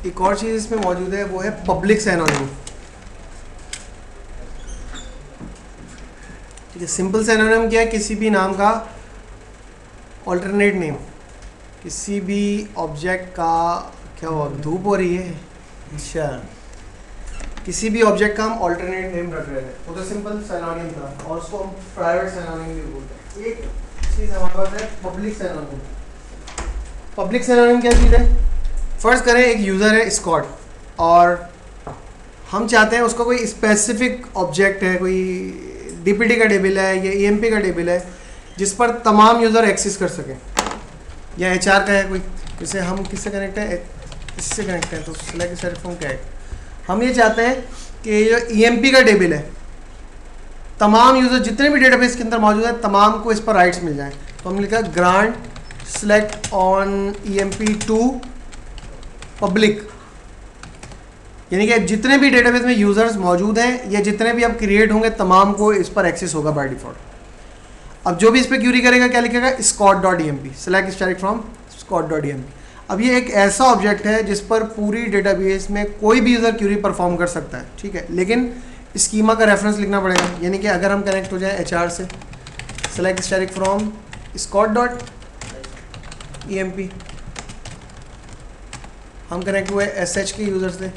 एक और चीज़ इसमें मौजूद है, वो है पब्लिक सिनोनिम। ठीक है, सिंपल सिनोनिम क्या है? किसी भी नाम का ऑल्टरनेट नेम, किसी भी ऑब्जेक्ट का, क्या हुआ धूप हो रही है, अच्छा, किसी भी ऑब्जेक्ट का हम ऑल्टरनेट नेम रख रहे थे, वो तो सिंपल सिनोनिम था, और उसको हम प्राइवेट सिनोनिम भी बोलते हैं। एक चीज़ हमारे पास है पब्लिक सिनोनिम। पब्लिक सिनोनिम क्या चीज़ है? फर्ज करें एक यूज़र है स्कॉट, और हम चाहते हैं उसका कोई स्पेसिफिक ऑब्जेक्ट है, कोई डीपीटी का टेबल है या ईएमपी का टेबल है जिस पर तमाम यूज़र एक्सेस कर सकें, या एचआर का है कोई, जैसे हम किससे कनेक्ट है, इससे कनेक्ट है, तो सिलेक्ट सेलेक्ट फ्रॉम क्या है, हम ये चाहते हैं कि जो ईएमपी का टेबल है तमाम यूज़र जितने भी डेटाबेस के अंदर मौजूद है तमाम को इस पर राइट्स मिल जाएं। तो हम लिखा grant select on EMP to public, यानी कि जितने भी डेटाबेस में यूज़र्स मौजूद हैं या जितने भी अब क्रिएट होंगे तमाम को इस पर एक्सेस होगा बाय डिफ़ॉल्ट। अब जो भी इस पर क्यूरी करेगा क्या लिखेगा? scott.emp, select static from scott.emp। अब ये एक ऐसा ऑब्जेक्ट है जिस पर पूरी डेटाबेस में कोई भी यूज़र क्यूरी परफॉर्म कर सकता है, ठीक है, लेकिन स्कीमा का रेफरेंस लिखना पड़ेगा। यानी कि अगर हम कनेक्ट हो जाए एचआर से, सेलेक्ट स्टैटिक फ्रॉम scott.emp, हम कनेक्ट हुए एसएच के यूज़र से,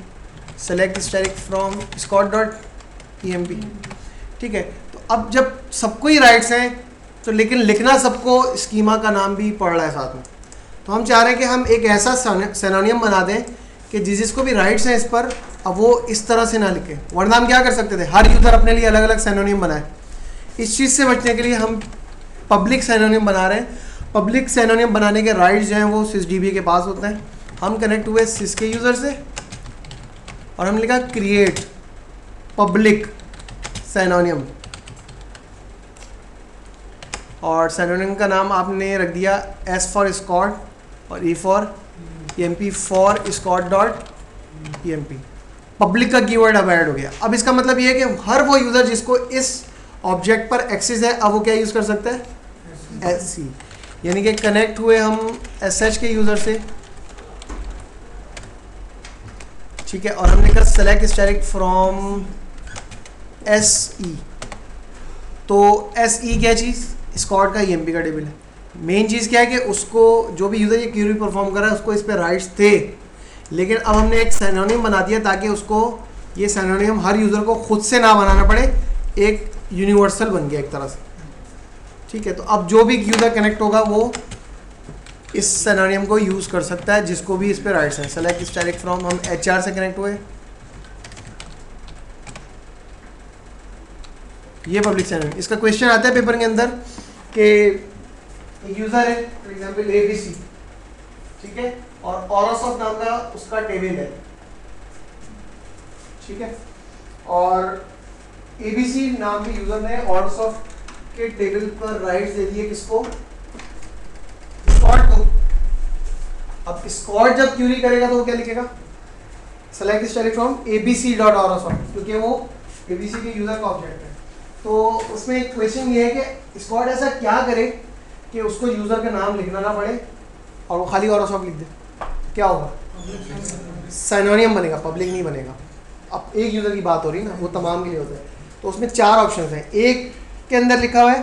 सेलेक्ट स्टैटिक फ्रॉम scott.emp, ठीक है। तो अब जब सबको ही राइट्स हैं तो लेकिन लिखना सबको स्कीमा का नाम भी पड़ रहा है साथ में, तो हम चाह रहे हैं कि हम एक ऐसा सिनोनियम बना दें कि जिसको भी राइट्स हैं इस पर, अब वो इस तरह से ना लिखे, वरना हम क्या कर सकते थे, हर यूज़र अपने लिए अलग अलग सिनोनियम बनाए। इस चीज़ से बचने के लिए हम पब्लिक सिनोनियम बना रहे हैं। पब्लिक सिनोनियम बनाने के राइट्स जो हैं वो SysDB के पास होते हैं। हम कनेक्ट हुए सिस के यूज़र से और हम लिखा क्रिएट पब्लिक सिनोनियम, और सिनोनिम का नाम आपने रख दिया S फॉर स्कॉट और E for EMP for scott.emp। Public का कीवर्ड अब ऐड हो गया। अब इसका मतलब ये है कि हर वो यूज़र जिसको इस ऑब्जेक्ट पर एक्सेस है अब वो क्या यूज़ कर सकता है? SC, यानी कि कनेक्ट हुए हम SH के यूज़र से, ठीक है, और हमने कहा सेलेक्ट स्टैटिक फ्रॉम SE। तो SE क्या चीज़? स्कॉट का EMP का टेबल है। मेन चीज़ क्या है कि उसको जो भी यूज़र ये क्यूरी परफॉर्म कर रहा है उसको इस पर राइट्स थे, लेकिन अब हमने एक सिनोनिम बना दिया ताकि उसको ये सिनोनिम हर यूज़र को खुद से ना बनाना पड़े, एक यूनिवर्सल बन गया एक तरह से, ठीक है। तो अब जो भी यूज़र कनेक्ट होगा वो इस सिनोनिम को यूज़ कर सकता है जिसको भी इस पर राइट्स हैं। सेलेक्ट स्टैटिक फ्रॉम, हम HR से कनेक्ट हुए, ये पब्लिक सिनोनिम। इसका क्वेश्चन आता है पेपर के अंदर कि एक यूज़र है फॉर एग्जांपल ABC, ठीक है, और ऑरोसॉफ्ट नाम का उसका टेबल है, ठीक है, और ABC नाम के यूज़र ने ऑरोसॉफ्ट के टेबल पर राइट्स दे दिए किसको? स्कॉट को। अब स्कॉट जब क्यूरी करेगा तो वो क्या लिखेगा? सेलेक्ट स्टैटिक फ्रॉम abc.orosopht, क्योंकि वो ABC के यूज़र का ऑब्जेक्ट है। तो उसमें एक क्वेश्चन ये है कि स्कॉट ऐसा क्या करे कि उसको यूज़र का नाम लिखना ना पड़े और वो खाली ऑरोसॉफ्ट लिख दे, क्या होगा? सिनोनियम बनेगा, पब्लिक नहीं बनेगा। अब एक यूज़र की बात हो रही है ना, वो तमाम के लिए होता है। तो उसमें 4 ऑप्शन हैं। एक के अंदर लिखा हुआ है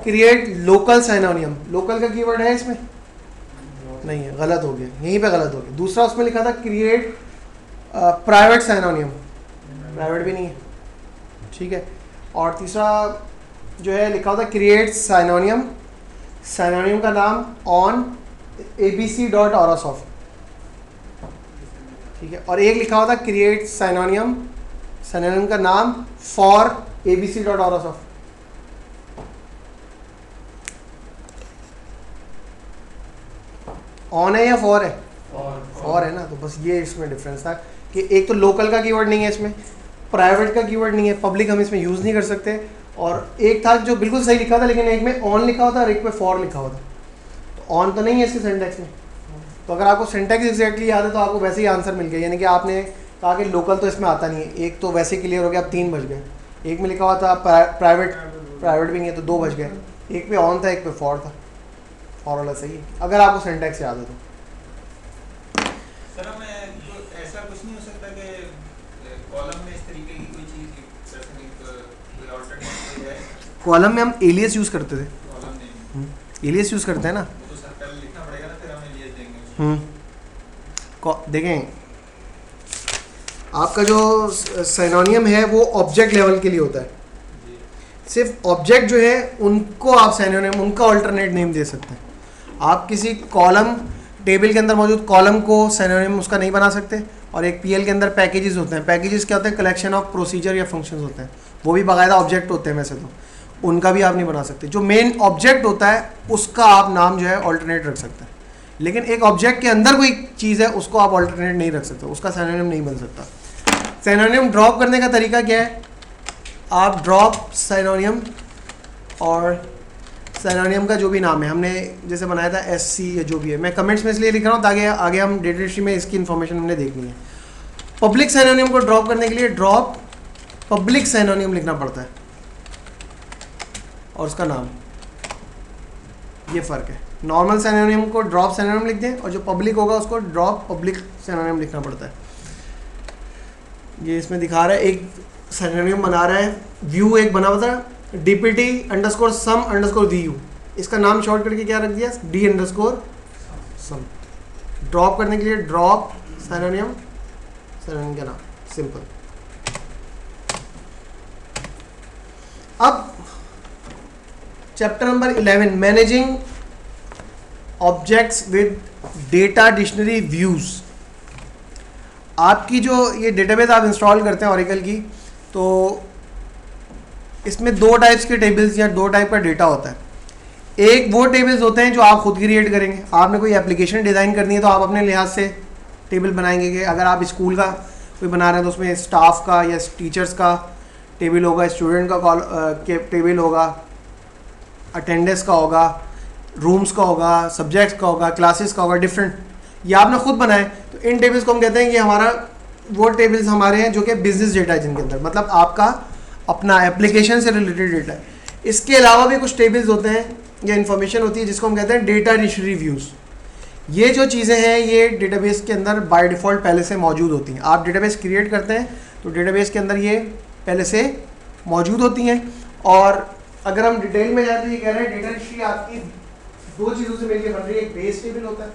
क्रिएट लोकल सिनोनियम, लोकल का कीवर्ड है इसमें? नहीं है, गलत हो गया, यहीं पे गलत हो गया। दूसरा उसमें लिखा था क्रिएट प्राइवेट सिनोनियम, प्राइवेट भी नहीं है, ठीक है। और तीसरा जो है लिखा होता क्रिएट सिनोनियम, सिनोनियम का नाम ऑन abc.orosopht, ठीक है। और एक लिखा होता क्रिएट सिनोनियम, सिनोनियम का नाम फॉर abc.orosopht। ऑन है या फॉर है? फॉर है ना, तो बस ये इसमें डिफरेंस था कि एक तो लोकल का कीवर्ड नहीं है इसमें, प्राइवेट का कीवर्ड नहीं है, पब्लिक हम इसमें यूज़ नहीं कर सकते, और एक था जो बिल्कुल सही लिखा था लेकिन एक में ऑन लिखा होता और एक में फॉर लिखा होता। तो ऑन तो नहीं है इसके सिंटैक्स में, तो अगर आपको सिंटैक्स एग्जैक्टली याद है तो आपको वैसे ही आंसर मिल गया। यानी कि आपने कहा कि लोकल तो इसमें आता नहीं है, एक तो वैसे क्लियर हो गया, अब 3 बज गए। एक में लिखा हुआ था प्राइवेट, प्राइवेट भी नहीं है तो 2 बज गए। एक पे ऑन था, एक पे फॉर था, फॉर वाला सही है अगर आपको सिंटैक्स याद है तो। सर मैं कॉलम में हम एलियस यूज़ करते थे, कॉलम नेम एलियस यूज़ करते हैं ना। वो तो सर पहले लिखना पड़ेगा ना, फिर हम एलियस देंगे। देखें आपका जो सिनोनियम है वो ऑब्जेक्ट लेवल के लिए होता है, जी सिर्फ ऑब्जेक्ट जो है उनको आप सिनोनिम, उनका ऑल्टरनेट नेम दे सकते हैं। आप किसी कॉलम, टेबल के अंदर मौजूद कॉलम को सिनोनिम उसका नहीं बना सकते। और एक पीएल के अंदर पैकेजेस होते हैं, पैकेजेस क्या होते हैं, कलेक्शन ऑफ प्रोसीजर या फंक्शंस होते हैं, वो भी बाकायदा ऑब्जेक्ट होते हैं वैसे तो, उनका भी आप नहीं बना सकते। जो मेन ऑब्जेक्ट होता है उसका आप नाम जो है ऑल्टरनेट रख सकते हैं, लेकिन एक ऑब्जेक्ट के अंदर कोई चीज़ है उसको आप ऑल्टरनेट नहीं रख सकते, उसका सिनोनिम नहीं बन सकता। सिनोनिम ड्रॉप करने का तरीका क्या है, आप ड्रॉप सिनोनियम और सिनोनियम का जो भी नाम है, हमने जैसे बनाया था SC या जो भी है, मैं कमेंट्स में इसलिए लिख रहा हूँ ताकि आगे हम डेटा हिस्ट्री में इसकी इन्फॉर्मेशन हमने देखनी है। पब्लिक सिनोनियम को ड्रॉप करने के लिए ड्रॉप पब्लिक सिनोनियम लिखना पड़ता है और उसका नाम, ये फ़र्क है। नॉर्मल सिनोनियम को ड्रॉप सिनोनियम लिख दें और जो पब्लिक होगा उसको ड्रॉप पब्लिक सिनोनियम लिखना पड़ता है। ये इसमें दिखा रहा है, एक सिनोनियम बना रहा है, व्यू एक बना हुआ था DPT_sum_vu, इसका नाम शॉर्ट करके क्या रख दिया, D_sum। ड्रॉप करने के लिए ड्रॉप सिनोनियम, सिनोनियम का नाम सिंपल। अब chapter number 11, managing objects with data dictionary views. आपकी जो ये डेटाबेस आप इंस्टॉल करते हैं ओरेकल की, तो इसमें दो टाइप्स के टेबल्स या दो टाइप का डेटा होता है। एक वो टेबल्स होते हैं जो आप खुद क्रिएट करेंगे, आपने कोई एप्लीकेशन डिज़ाइन करनी है तो आप अपने लिहाज से टेबल बनाएंगे कि अगर आप स्कूल का कोई बना रहे हैं तो उसमें स्टाफ का या टीचर्स का टेबल होगा, स्टूडेंट का टेबल होगा, अटेंडेंस का होगा, रूम्स का होगा, सब्जेक्ट्स का होगा, क्लासेस का होगा, डिफरेंट, ये आपने खुद बनाए। तो इन टेबल्स को हम कहते हैं कि हमारा वो टेबल्स हमारे हैं जो कि बिजनेस डेटा है, जिनके अंदर मतलब आपका अपना एप्लीकेशन से रिलेटेड डेटा है। इसके अलावा भी कुछ टेबल्स होते हैं या इन्फॉर्मेशन होती है जिसको हम कहते हैं डेटा डिक्शनरी व्यूज़। ये जो चीज़ें हैं ये डेटाबेस के अंदर बाय डिफ़ॉल्ट पहले से मौजूद होती हैं। आप डेटाबेस क्रिएट करते हैं तो डेटाबेस के अंदर ये पहले से मौजूद होती हैं। और अगर हम डिटेल में जाए तो ये कह रहे हैं डेटा डिक्शनरी आपकी दो चीज़ों से मिलकर बन रही है, एक बेस टेबल होता है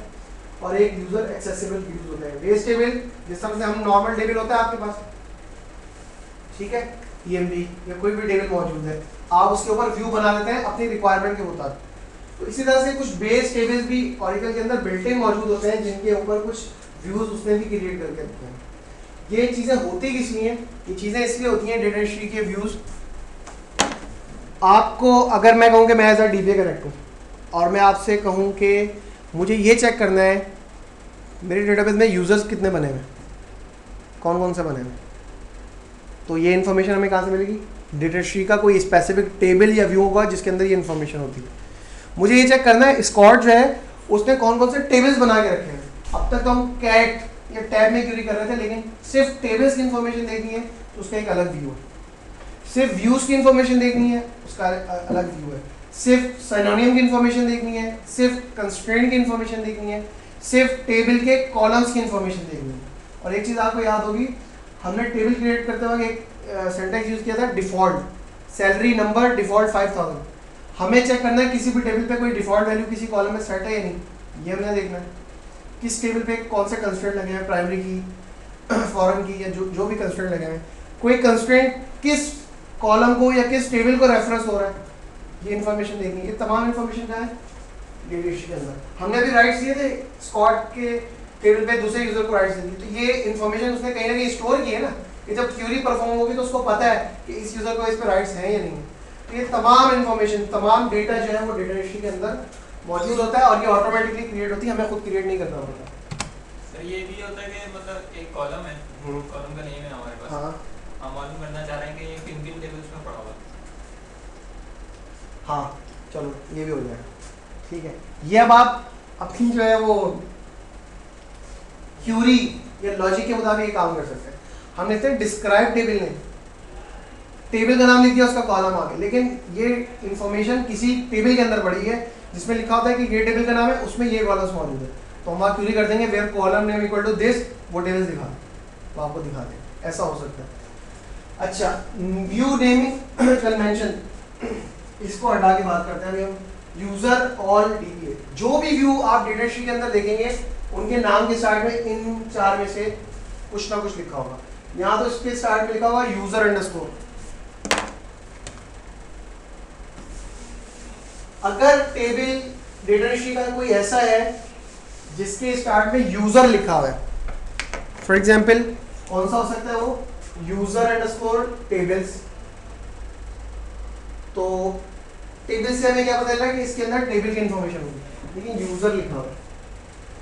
और एक यूज़र एक्सेसिबल व्यूज होता है। बेस टेबल जिस तरह से हम नॉर्मल टेबल होता है आपके पास, ठीक है, EMD या कोई भी टेबल मौजूद है, आप उसके ऊपर व्यू बना देते हैं अपनी रिक्वायरमेंट के मुताबिक। तो इसी तरह से कुछ बेस टेबल्स भी ओरेकल के अंदर बिल्ट इन मौजूद होते हैं जिनके ऊपर कुछ व्यूज उसने भी क्रिएट करके रखे हैं। ये चीज़ें होती किस लिए हैं, ये चीज़ें इसलिए होती हैं डेटा हिस्ट्री के व्यूज। आपको अगर मैं कहूँ कि मैं एज अ DBA करेक्ट हूँ और मैं आपसे कहूँ कि मुझे ये चेक करना है मेरे डेटाबेस में यूज़र्स कितने बने हुए, कौन कौन से बने हुए, तो ये इन्फॉर्मेशन हमें कहाँ से मिलेगी, डेटा हिस्ट्री का कोई स्पेसिफिक टेबल या व्यू होगा जिसके अंदर ये इन्फॉर्मेशन होती है। मुझे ये चेक करना है स्कॉट जो है उसने कौन कौन से टेबल्स बना के रखे हैं। अब तक तो हम कैट या टैब में क्वेरी कर रहे थे, लेकिन सिर्फ टेबल्स की इन्फॉर्मेशन देखनी है तो उसका एक अलग व्यू है, सिर्फ व्यूज़ की इन्फॉर्मेशन देखनी है उसका अलग व्यू है, सिर्फ सिनोनियम की इन्फॉर्मेशन देखनी है, सिर्फ कंस्ट्रेंट की इन्फॉर्मेशन देखनी है, सिर्फ टेबल के कॉलम्स की इन्फॉर्मेशन देखनी है। और एक चीज़ आपको याद होगी, हमने टेबल क्रिएट करते वक्त एक सेंटेंस यूज़ किया था, डिफ़ॉल्ट सैलरी नंबर डिफ़ॉल्ट 5000। हमें चेक करना है किसी भी टेबल पे कोई डिफ़ॉल्ट वैल्यू किसी कॉलम में सेट है या नहीं, ये हमने देखना है। किस टेबल पे कौन से कंस्ट्रेंट लगे हैं, प्राइमरी की, फॉरेन की, या जो भी कंस्ट्रेंट लगे हैं, कोई कंस्ट्रेंट किस कॉलम को या किस टेबल को रेफरेंस हो रहा है, ये इन्फॉर्मेशन देखनी है। ये तमाम इन्फॉर्मेशन क्या है डेटा हिस्ट्री के अंदर। हमने अभी राइट्स दिए थे स्कॉट के टेबल पे दूसरे यूजर को राइट्स दिए, तो ये इन्फॉर्मेशन उसने कहीं ना कहीं स्टोर की है ना, कि जब क्यूरी परफॉर्म होगी तो उसको पता है कि इस यूजर को इस पे राइट्स हैं या नहीं। तो ये तमाम इन्फॉर्मेशन, तमाम डेटा जो है वो डेटा हिस्ट्री के अंदर मौजूद होता है और ये ऑटोमेटिकली क्रिएट होती है, हमें खुद क्रिएट नहीं करना पड़ता। सर ये भी होता है कि मतलब एक कॉलम है, कॉलम का नेम है हमारे पास, हाँ हम मालूम करना चाह रहे हैं कि ये किन किन टेबल्स में पड़ा हुआ है। हाँ चलो ये भी हो जाएगा, ठीक है। ये अब आप अपनी जो है वो क्यूरी या लॉजिक के मुताबिक ये काम कर सकते हैं। हम लिखते हैं डिस्क्राइब टेबल ने, टेबल का नाम लिख दिया, उसका कॉलम आ गया, लेकिन ये इंफॉर्मेशन किसी टेबल के अंदर पड़ी है जिसमें लिखा होता है कि ये टेबल का नाम है, उसमें ये कॉलम्स मौजूद है। तो हम वहाँ क्यूरी कर देंगे where column name equal to this, वो टेबल्स दिखा तो आपको दिखा दें, ऐसा हो सकता है। अच्छा, व्यू नेमिंग कन्वेंशन, इसको हटा के बात करते हैं अभी हम यूजर ऑल डीबीए। जो भी व्यू आप डेटा शीट के अंदर देखेंगे उनके नाम के स्टार्ट में इन चार में से कुछ ना कुछ लिखा होगा। यहाँ तो इसके स्टार्ट में लिखा हुआ यूजर अंडरस्कोर। अगर टेबल डेटा शीट का कोई ऐसा है जिसके स्टार्ट में यूजर लिखा हुआ है, फॉर एग्जाम्पल कौन सा हो सकता है वो, यूजर अंडरस्कोर टेबल्स। तो टेबल से हमें क्या पता चला कि इसके अंदर टेबल की इंफॉर्मेशन होगी, लेकिन यूजर लिखा हुआ है।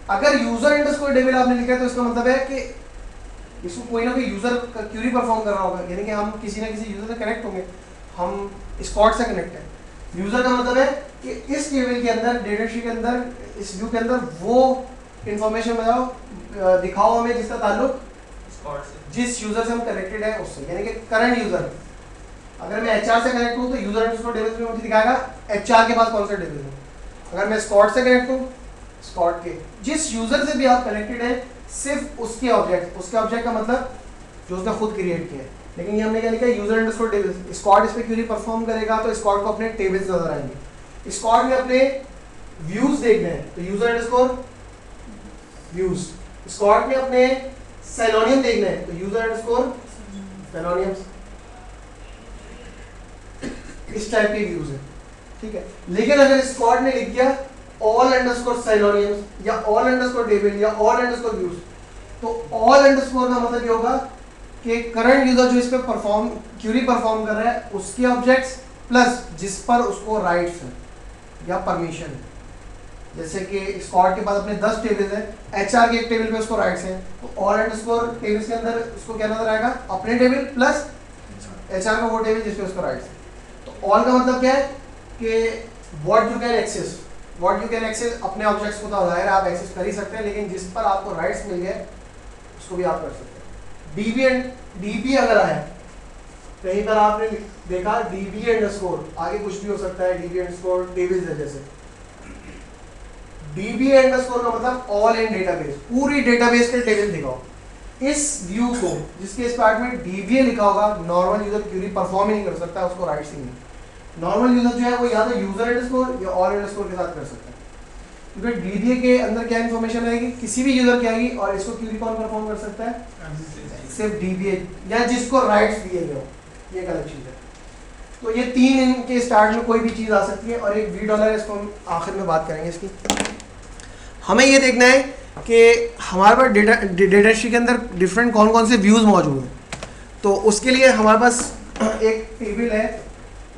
अगर यूजर अंडरस्कोर टेबल आपने लिखा है तो इसका मतलब है कि इसको कोई ना कोई यूजर का क्यूरी परफॉर्म कर रहा होगा, यानी कि हम किसी ना किसी यूजर से कनेक्ट होंगे, हम स्कॉट से कनेक्ट है। यूजर का मतलब है कि इस टेबल के अंदर डेटा शीट के अंदर इस व्यू के अंदर वो इंफॉर्मेशन बताओ दिखाओ हमें जिसका ताल्लुक स्कॉट से, जिस यूजर से हम कनेक्टेड है उससे, यानी कि करंट यूजर। अगर मैं एचआर से कनेक्ट हूँ तो यूजर अंडरस्कोर टेबल में मुझे दिखाएगा एचआर के पास कौन सा टेबल है। अगर मैं स्कॉट से कनेक्ट हूँ, स्कॉट के जिस यूजर से भी आप कनेक्टेड है सिर्फ उसके ऑब्जेक्ट का मतलब जो उसने खुद क्रिएट किया है। लेकिन ये हमने क्या लिखा है, यूजर अंडरस्कोर टेबल्स। स्कॉट इस पे क्वेरी परफॉर्म करेगा तो स्कॉट को अपने टेबल्स नजर आएंगे। स्कॉट में अपने व्यूज देखने हैं तो यूजर अंडरस्कोर व्यूज। स्कॉट में अपने सेलोनियम देखना है तो यूजर अंडरस्कोर सेलोनियम्स। इस टाइप के व्यूज है, ठीक है। लेकिन अगर स्कॉट ने लिख दिया ऑल अंडरस्कोर सेलोनियम्स या ऑल अंडरस्कोर टेबल या ऑल अंडरस्कोर व्यूज, तो ऑल अंडरस्कोर का मतलब ये होगा कि करंट यूजर जो इस पे क्यूरी परफॉर्म कर रहा है उसके ऑब्जेक्ट्स प्लस जिस पर उसको राइट्स है या परमिशन है। जैसे कि स्कॉट के पास अपने 10 टेबल्स हैं, एचआर के एक टेबल पे उसको राइट्स हैं, तो ऑल अंडरस्कोर टेबल्स के अंदर उसको क्या नजर आएगा, अपने टेबल प्लस एचआर का वो टेबल जिसपे उसको राइट्स है। तो ऑल का मतलब क्या है कि व्हाट यू कैन एक्सेस अपने ऑब्जेक्ट्स को तो जाहिर है आप एक्सेस कर ही सकते हैं, लेकिन जिस पर आपको राइट्स मिल गए उसको भी आप कर सकते हैं। डीबी अगर आया कहीं पर आपने देखा डीबी अंडरस्कोर, आगे कुछ भी हो सकता है, डीबी अंडरस्कोर टेबल्स है जैसे। डीबी अंडरस्कोर का मतलब ऑल इन डेटाबेस, पूरी डेटाबेस के टेबल दिखाओ। इस व्यू को जिसके इस पार्ट में डीबीए लिखा होगा, नॉर्मल यूजर क्यूरी परफॉर्म ही नहीं कर सकता, उसको राइट्स ही नहीं। नॉर्मल यूजर जो है वो या तो यूजर अंडरस्कोर या ऑल अंडरस्कोर के साथ कर सकता है, क्योंकि डीबीए के अंदर क्या इन्फॉर्मेशन आएगी, किसी भी यूजर की आएगी, और इसको क्यूरी कौन परफॉर्म कर सकता है, सिर्फ डीबीए या जिसको राइट्स दिए गए हो, ये एक अलग चीज है। तो ये तीन इनके स्टार्ट में कोई भी चीज आ सकती है, और एक $V इसको हम आखिर में बात करेंगे इसकी। हमें ये देखना है कि हमारे पास डेटा शीट के अंदर डिफरेंट कौन कौन से व्यूज मौजूद हैं। तो उसके लिए हमारे पास एक टेबल है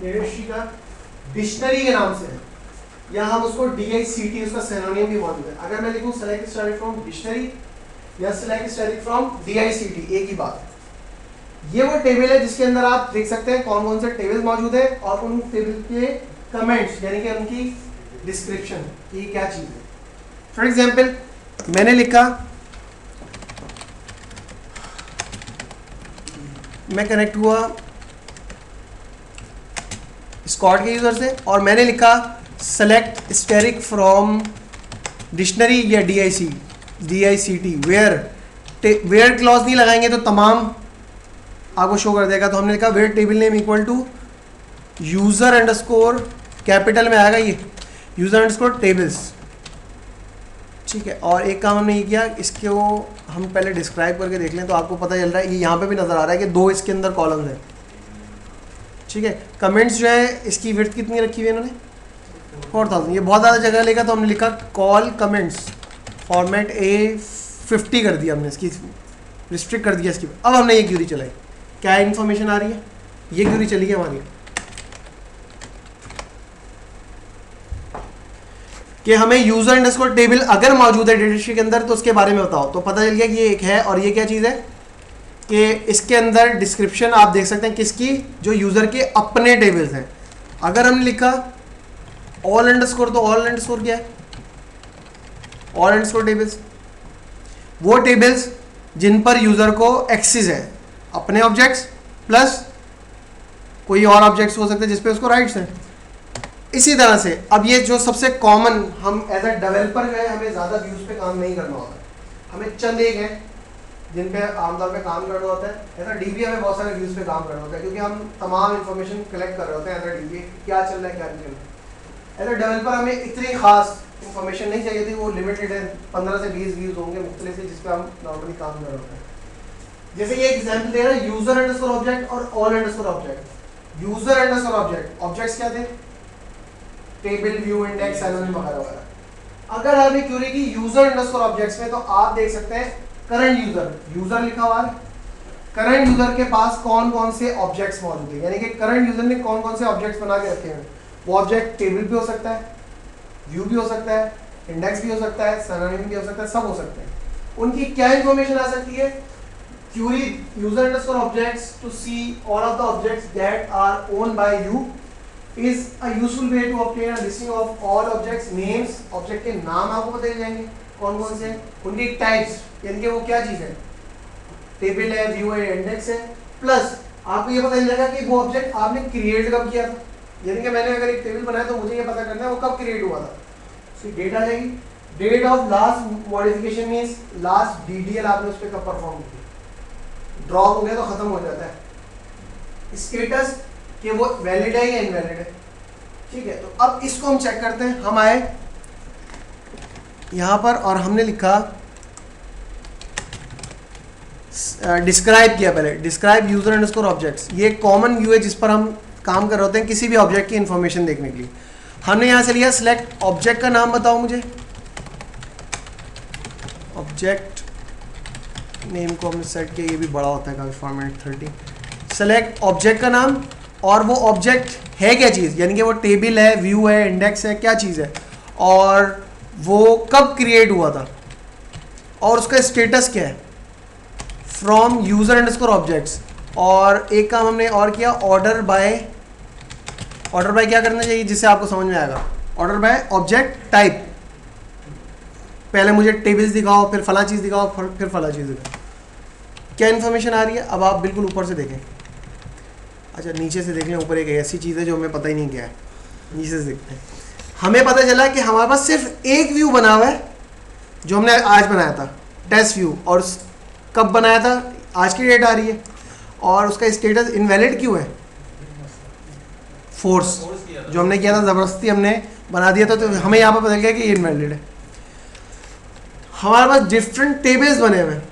डेटा शीट का, डिक्शनरी के नाम से है, या हम उसको DICT, उसका सिनोनिम भी मौजूद है। अगर मैं लिखूं सेलेक्ट स्टैटिक फ्रॉम डिक्शनरी या सेलेक्ट स्टैटिक फ्रॉम DICT, एक ही बात। ये वो टेबल है जिसके अंदर आप देख सकते हैं कौन कौन से टेबल मौजूद है और उन टेबल के कमेंट्स, यानी कि उनकी डिस्क्रिप्शन की क्या चीज़ है। फॉर एग्जाम्पल मैंने लिखा, मैं कनेक्ट हुआ स्कॉट के यूजर से और मैंने लिखा सेलेक्ट स्टेरिक फ्रॉम डिक्शनरी या DICT, वेयर क्लॉज नहीं लगाएंगे तो तमाम आपको शो कर देगा। तो हमने लिखा where table name equal to user underscore, capital में आएगा ये यूजर अंडरस्कोर टेबल्स, ठीक है। और एक काम हमने ये किया, इसको हम पहले डिस्क्राइब करके देख लें तो आपको पता चल रहा है, ये यहाँ पे भी नज़र आ रहा है कि 2 इसके अंदर कॉलम्स हैं, ठीक है। कमेंट्स जो है इसकी विड्थ कितनी रखी हुई है इन्होंने, 4000, ये बहुत ज़्यादा जगह लेगा तो हमने लिखा कॉल कमेंट्स फॉर्मेट A50 कर दिया हमने, इसकी रिस्ट्रिक्ट कर दिया इसकी। अब हमने ये क्यूरी चलाई, क्या इन्फॉर्मेशन आ रही है, ये क्यूरी चली है हमारी कि हमें यूजर अंडरस्कोर टेबल अगर मौजूद है डेटा शीट के अंदर तो उसके बारे में बताओ। तो पता चल गया कि ये एक है, और ये क्या चीज़ है कि इसके अंदर डिस्क्रिप्शन आप देख सकते हैं किसकी, जो यूजर के अपने टेबल्स हैं। अगर हमने लिखा ऑल अंडरस्कोर, तो ऑल अंडरस्कोर क्या है, ऑल अंडरस्कोर टेबल्स, वो टेबल्स जिन पर यूजर को एक्सेस है, अपने ऑब्जेक्ट्स प्लस कोई और ऑब्जेक्ट्स हो सकते हैं जिसपे उसको राइट्स हैं। इसी तरह से अब ये जो सबसे कॉमन, हम एज अ डेवलपर जो है हमें ज़्यादा व्यूज़ पे काम नहीं करना होता, हमें चंद एक है जिन पे आमतौर पे काम करना होता है, ऐसा डीबी हमें बहुत सारे व्यूज़ पे काम करना होता है क्योंकि हम तमाम इन्फॉर्मेशन कलेक्ट कर रहे होते हैं एज अ डीबी, क्या चल रहा है क्या नहीं चल रहा है। एज अ डेवलपर हमें इतनी खास इन्फॉर्मेशन नहीं चाहिए थी, वो लिमिटेड है, 15 से 20 व्यूज़ होंगे मुख्तलिफ से जिस पे हम नॉर्मली काम कर रहे होते हैं। जैसे ये एग्जाम्पल दे रहा है यूजर अंडरस्कोर ऑब्जेक्ट और all underscore object. User underscore object, objects क्या थे? टेबल, व्यू, इंडेक्स, सिनोनिम वगैरह वगैरह। अगर आपने क्वेरी की यूजर अंडरस्कोर ऑब्जेक्ट्स में, तो आप देख सकते हैं करंट यूजर, यूजर लिखा हुआ है, करंट यूजर के पास कौन कौन से ऑब्जेक्ट्स मौजूद है, यानी कि करंट यूजर ने कौन कौन से ऑब्जेक्ट्स बना के रखे हैं। वो ऑब्जेक्ट टेबल भी हो सकता है, व्यू भी हो सकता है, इंडेक्स भी हो सकता है, सिनोनिम भी हो सकता है, सब हो सकते हैं। उनकी क्या इंफॉर्मेशन आ सकती है? Query user underscore objects to see all of the objects that are owned by you is a useful way to obtain a listing of all objects names। Object के नाम आपको बताए जाएंगे कौन कौन से, उनकी टाइप्स, यानी कि वो क्या चीज़ है, टेबल है, व्यू है, इंडेक्स है, प्लस आपको ये पता चल जाएगा कि वो ऑब्जेक्ट आपने क्रिएट कब किया था, यानी कि मैंने अगर एक टेबल बनाया तो मुझे ये पता करना है वो कब क्रिएट हुआ था। उसकी डेट आ जाएगी, date of last modification means last DDL आपने उस पर कब परफॉर्म की, ड्रॉप हो गया तो खत्म हो जाता है। स्टेटस कि वो वैलिड है या इनवैलिड है, ठीक है। तो अब इसको हम चेक करते हैं। हम आए यहां पर और हमने लिखा डिस्क्राइब किया, पहले डिस्क्राइब यूजर अंडरस्कोर ऑब्जेक्ट्स। ये कॉमन व्यू है जिस पर हम काम कर रहे होते हैं किसी भी ऑब्जेक्ट की इंफॉर्मेशन देखने के लिए। हमने यहां से लिया सिलेक्ट ऑब्जेक्ट का नाम बताओ मुझे, ऑब्जेक्ट नेम को हमने सेट किया, ये भी बड़ा होता है काफ़ी, फॉर्मेट 30। सेलेक्ट ऑब्जेक्ट का नाम और वो ऑब्जेक्ट है क्या चीज़, यानी कि वो टेबल है, व्यू है, इंडेक्स है, क्या चीज़ है, और वो कब क्रिएट हुआ था, और उसका स्टेटस क्या है, फ्रॉम यूज़र अंडरस्कोर ऑब्जेक्ट्स। और एक काम हमने और किया, ऑर्डर बाय। ऑर्डर बाय क्या करना चाहिए जिससे आपको समझ में आएगा, ऑर्डर बाय ऑब्जेक्ट टाइप। पहले मुझे टेबल्स दिखाओ, फिर फला चीज़ दिखाओ, फिर फला चीज़ दिखाओ। क्या इन्फॉर्मेशन आ रही है, अब आप बिल्कुल ऊपर से देखें, अच्छा नीचे से देख लें, ऊपर एक ऐसी चीज़ है जो हमें पता ही नहीं क्या है, नीचे से देखते हैं। हमें पता चला कि हमारे पास सिर्फ एक व्यू बना हुआ है जो हमने आज बनाया था, टेस्ट व्यू, और कब बनाया था, आज की डेट आ रही है, और उसका स्टेटस इनवैलिड क्यों है, फोर्स जो हमने किया था, ज़बरदस्ती हमने बना दिया था, तो हमें यहाँ पर पता चल गया कि ये इनवैलिड है। हमारे पास डिफरेंट टेबल्स बने हुए हैं,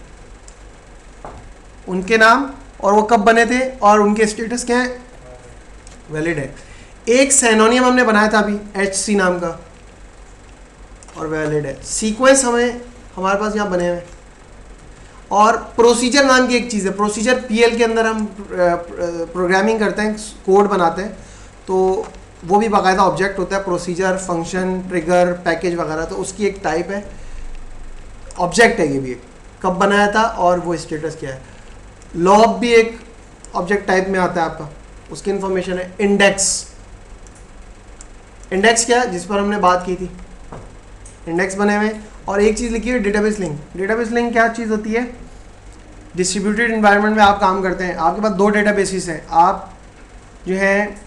उनके नाम और वो कब बने थे और उनके स्टेटस क्या है, वैलिड है। एक सिनोनिम हमने बनाया था अभी HC नाम का और वैलिड है। सीक्वेंस हमारे पास यहाँ बने हुए हैं, और प्रोसीजर नाम की एक चीज़ है, प्रोसीजर PL के अंदर हम प्रोग्रामिंग करते हैं, कोड बनाते हैं, तो वो भी बाकायदा ऑब्जेक्ट होता है, प्रोसीजर, फंक्शन, ट्रिगर, पैकेज वगैरह, तो उसकी एक टाइप है, ऑब्जेक्ट है ये भी, एक कब बनाया था और वो स्टेटस क्या है। लॉग भी एक ऑब्जेक्ट टाइप में आता है आपका, उसकी इंफॉर्मेशन है। इंडेक्स, इंडेक्स क्या है जिस पर हमने बात की थी, इंडेक्स बने हुए। और एक चीज़ लिखी है डेटाबेस लिंक। डेटाबेस लिंक क्या चीज़ होती है, डिस्ट्रीब्यूटेड इन्वायरमेंट में आप काम करते हैं, आपके पास 2 डेटाबेसेस हैं, आप जो है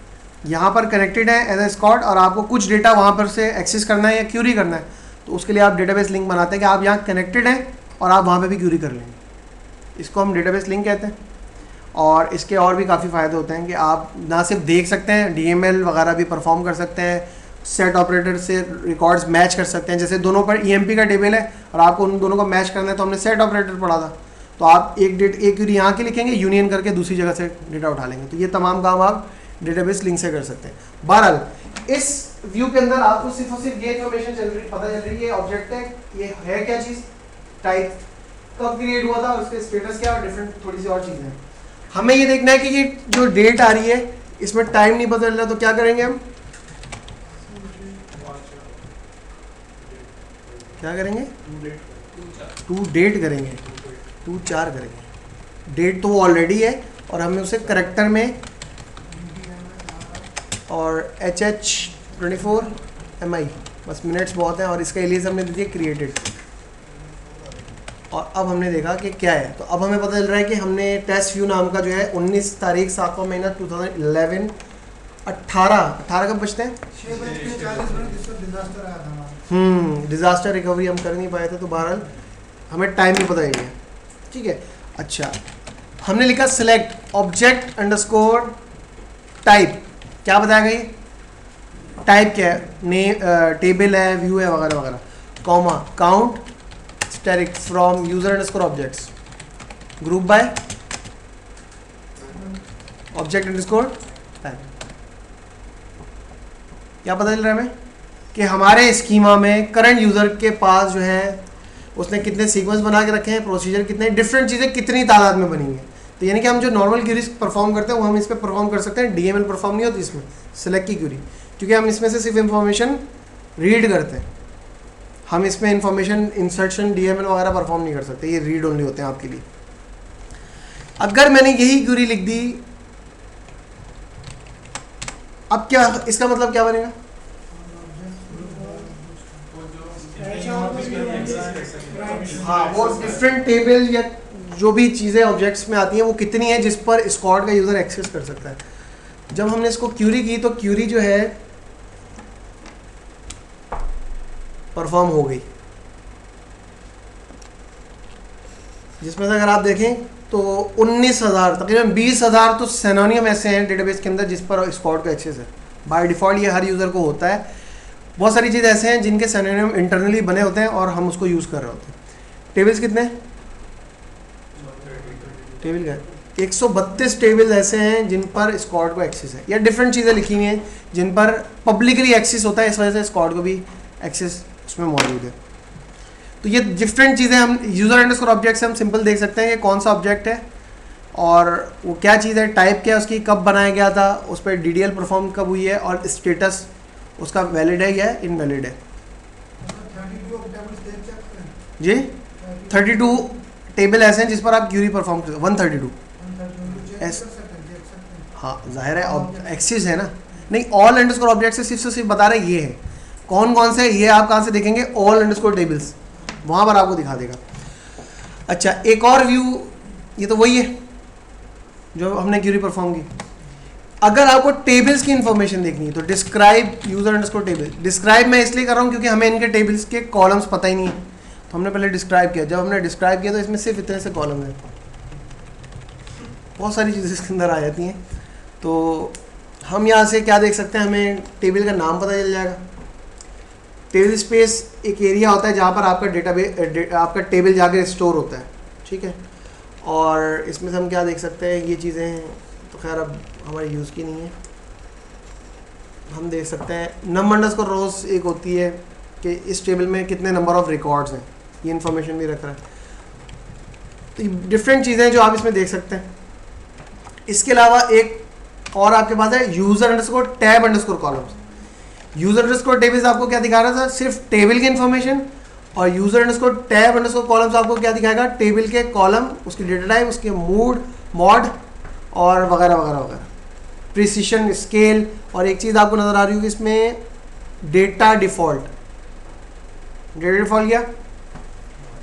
यहाँ पर कनेक्टेड है एज ए स्कॉट, और आपको कुछ डेटा वहाँ पर से एक्सेस करना है या क्यूरी करना है, तो उसके लिए आप डेटाबेस लिंक बनाते हैं कि आप यहाँ कनेक्टेड हैं और आप वहाँ पे भी क्यूरी कर लेंगे, इसको हम डेटाबेस लिंक कहते हैं। और इसके और भी काफ़ी फ़ायदे होते हैं कि आप ना सिर्फ देख सकते हैं, DML वगैरह भी परफॉर्म कर सकते हैं, सेट ऑपरेटर से रिकॉर्ड्स मैच कर सकते हैं। जैसे दोनों पर EMP का टेबल है और आपको उन दोनों को मैच करना है, तो हमने सेट ऑपरेटर पढ़ा था, तो आप एक क्यूरी यहाँ की लिखेंगे, यूनियन करके दूसरी जगह से डेटा उठा लेंगे। तो ये तमाम काम आप डेटाबेस लिंक से कर सकते हैं। बहरहाल इस व्यू के अंदर आपको सिर्फ और सिर्फ ये इन्फॉर्मेशन पता चल रही है, ऑब्जेक्ट है, ये है क्या चीज़, टाइप, कब क्रिएट हुआ था, उसके स्टेटस क्या, और डिफरेंट थोड़ी सी और चीज़ें हैं। हमें ये देखना है कि ये जो डेट आ रही है इसमें टाइम नहीं पता चल रहा, तो क्या करेंगे हम, क्या करेंगे, टू डेट करेंगे, 2-4 करेंगे। डेट तो वो ऑलरेडी है और हमें उसे करेक्टर में, और HH24 MI, बस मिनट्स बहुत हैं, और इसका एलियास हमने दे दिया क्रिएटेड। और अब हमने देखा कि क्या है, तो अब हमें पता चल रहा है कि हमने टेस्ट व्यू नाम का जो है 19 तारीख 7वां महीना 2011 18 कब बचते हैं, डिज़ास्टर रिकवरी हम कर नहीं पाए थे, तो बहरहाल हमें टाइम भी पता ही है। ठीक है। अच्छा, हमने लिखा सिलेक्ट ऑब्जेक्ट अंडरस्कोर टाइप, क्या बताया ये टाइप क्या है, टेबल है, व्यू है, वगैरह वगैरह, comma count static from user underscore objects group by object underscore type. क्या पता चल रहा है हमें कि हमारे स्कीमा में करंट यूजर के पास जो है उसने कितने सीक्वेंस बना के रखे हैं, प्रोसीजर कितने, डिफरेंट चीज़ें कितनी तादाद में बनी हैं। तो यानी कि हम जो नॉर्मल क्यूरीज परफॉर्म करते हैं वो हम इस पर परफॉर्म कर सकते हैं, डीएमएल परफॉर्म नहीं होती इसमें, सिलेक्ट की क्यूरी, क्योंकि हम इसमें से सिर्फ इंफॉर्मेशन रीड करते हैं, हम इसमें इंफॉर्मेशन इंसर्शन डीएमएल वगैरह परफॉर्म नहीं कर सकते, ये रीड ओनली होते हैं आपके लिए। अगर मैंने यही क्यूरी लिख दी, अब क्या इसका मतलब क्या बनेगा, हाँ वो डिफरेंट टेबल या जो भी चीज़ें ऑब्जेक्ट्स में आती हैं वो कितनी है जिस पर स्क्वाड का यूज़र एक्सेस कर सकता है। जब हमने इसको क्यूरी की तो क्यूरी जो है परफॉर्म हो गई, जिसमें से अगर आप देखें तो 19,000 तकरीबन 20,000 तो सिनोनियम ऐसे हैं डेटाबेस के अंदर जिस पर स्क्वाड का एक्सेस है। बाय डिफ़ॉल्ट ये हर यूज़र को होता है। बहुत सारी चीज़ ऐसे हैं जिनके सिनोनियम इंटरनली बने होते हैं और हम उसको यूज़ कर रहे होते हैं। टेबल्स कितने, टेबल का 132 टेबल्स ऐसे हैं जिन पर स्क्वाड को एक्सेस है, या डिफरेंट चीज़ें लिखी हुई हैं जिन पर पब्लिकली एक्सेस होता है, इस वजह से स्क्वाड को भी एक्सेस उसमें मौजूद है। तो ये डिफरेंट चीज़ें हम यूज़र अंडरस्कोर ऑब्जेक्ट से हम सिंपल देख सकते हैं कि कौन सा ऑब्जेक्ट है और वो क्या चीज़ है, टाइप क्या है उसकी, कब बनाया गया था, उस पर डीडीएल परफॉर्म कब हुई है और स्टेटस उसका वैलिड है या इनवैलिड है। जी 32 टेबल ऐसे हैं जिस पर आप क्यूरी परफॉर्म कर 132 हाँ जाहिर है एक्सेस है ना, नहीं ऑल अंडरस्कोर ऑब्जेक्ट से सिर्फ बता रहे ये है कौन कौन से, ये आप कहाँ से देखेंगे, ऑल अंडरस्कोर टेबल्स, वहाँ पर आपको दिखा देगा। अच्छा एक और व्यू, ये तो वही है जो हमने क्यूरी परफॉर्म की। अगर आपको टेबल्स की इंफॉर्मेशन देखनी है तो describe user underscore table, describe मैं इसलिए कर रहा हूँ क्योंकि हमें इनके टेबल्स के कॉलम्स पता ही नहीं है, तो हमने पहले डिस्क्राइब किया। जब हमने डिस्क्राइब किया तो इसमें सिर्फ इतने से कॉलम हैं, बहुत सारी चीज़ें इसके अंदर आ जाती हैं। तो हम यहाँ से क्या देख सकते हैं, हमें टेबल का नाम पता चल जाएगा। टेबल स्पेस एक एरिया होता है जहाँ पर आपका डेटाबेस आपका टेबल जाके स्टोर होता है, ठीक है। और इसमें से हम क्या देख सकते हैं, ये चीज़ें तो खैर अब हमारे यूज़ की नहीं है। हम देख सकते हैं नम अंडरस्कोर रोज एक होती है कि इस टेबल में कितने नंबर ऑफ रिकॉर्ड्स हैं, ये इन्फॉर्मेशन भी रख रहा है। तो डिफरेंट चीज़ें जो आप इसमें देख सकते हैं। इसके अलावा एक और आपके पास है user underscore tab underscore columns. User underscore tables आपको क्या दिखा रहा था, सिर्फ टेबल की इन्फॉर्मेशन, और user underscore tab underscore columns आपको क्या दिखाएगा, टेबल के कॉलम, उसकी डेटा टाइप, उसके मॉड और वगैरह वगैरह वगैरह, प्रिसिशन, स्केल। और एक चीज़ आपको नज़र आ रही होगी इसमें, डेटा डिफ़ॉल्ट। डेटा डिफ़ॉल्ट क्या,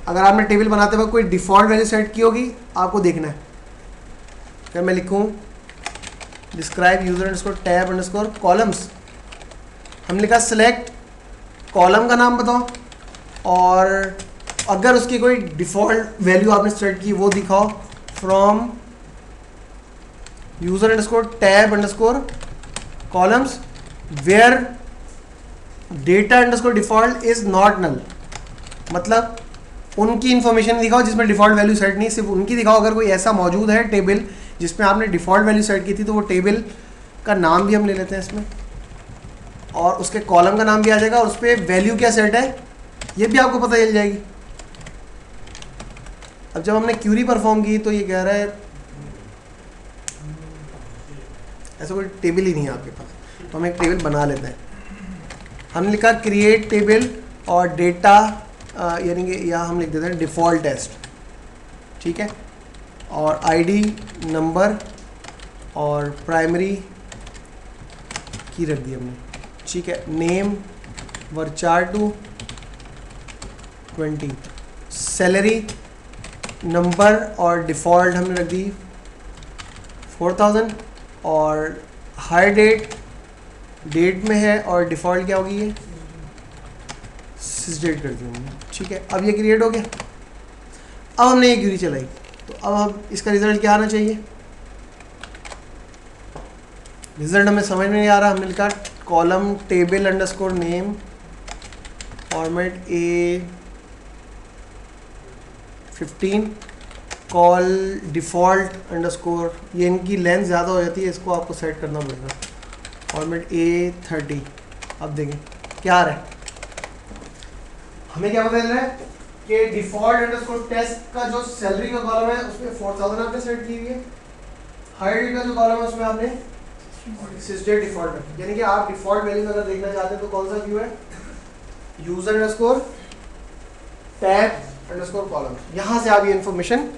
अगर आपने टेबल बनाते वक्त कोई डिफ़ॉल्ट वैल्यू सेट की होगी आपको देखना है। अगर मैं लिखूँ describe user underscore tab underscore columns, हम लिखा सेलेक्ट कॉलम का नाम बताओ, और अगर उसकी कोई डिफ़ॉल्ट वैल्यू आपने सेट की वो दिखाओ, from user underscore tab underscore columns where data underscore default is not null. मतलब उनकी इन्फॉर्मेशन दिखाओ जिसमें डिफ़ॉल्ट वैल्यू सेट नहीं, सिर्फ उनकी दिखाओ। अगर कोई ऐसा मौजूद है टेबल जिसमें आपने डिफ़ॉल्ट वैल्यू सेट की थी तो वो टेबल का नाम भी हम ले लेते हैं इसमें, और उसके कॉलम का नाम भी आ जाएगा, और उस पर वैल्यू क्या सेट है ये भी आपको पता चल जाएगी। अब जब हमने क्यूरी परफॉर्म की तो ये कह रहा है ऐसा कोई टेबल ही नहीं है आपके पास, तो हम एक टेबल बना लेते हैं। हमने लिखा क्रिएट टेबल और डेटा यानी कि यहाँ हम लिख देते हैं डिफ़ॉल्ट टेस्ट, ठीक है, और आईडी नंबर और प्राइमरी की रख दी हमने, ठीक है। नेम वर्चार2 20, सैलरी नंबर और डिफ़ॉल्ट हमने रख दी 4000, और हायर डेट में है और डिफ़ॉल्ट क्या होगी ये 6 डेट कर दी हमने, ठीक है। अब ये क्रिएट हो गया। अब हमने ये क्यूरी चलाई, तो अब इसका रिजल्ट क्या आना चाहिए? रिजल्ट हमें समझ में नहीं आ रहा। हमने लिखा column table underscore name format A15 call default underscore, ये इनकी लेंथ ज़्यादा हो जाती है, इसको आपको सेट करना पड़ेगा, फॉर्मेट A30। अब देखें क्या आ रहा है, हमें क्या पता चल रहा है कि डिफ़ॉल्ट अंडरस्कोर टेस्ट का जो सैलरी का कॉलम है उसमें 4000 आपने सेट की हुई है, हाइड का जो कॉलम है उसमें आपने सिस्टेड डिफ़ॉल्ट रखी, यानी कि आप डिफ़ॉल्ट वैल्यू अगर देखना चाहते हैं तो कौन सा व्यू है, user underscore tab underscore column, यहाँ से आप ये इंफॉर्मेशन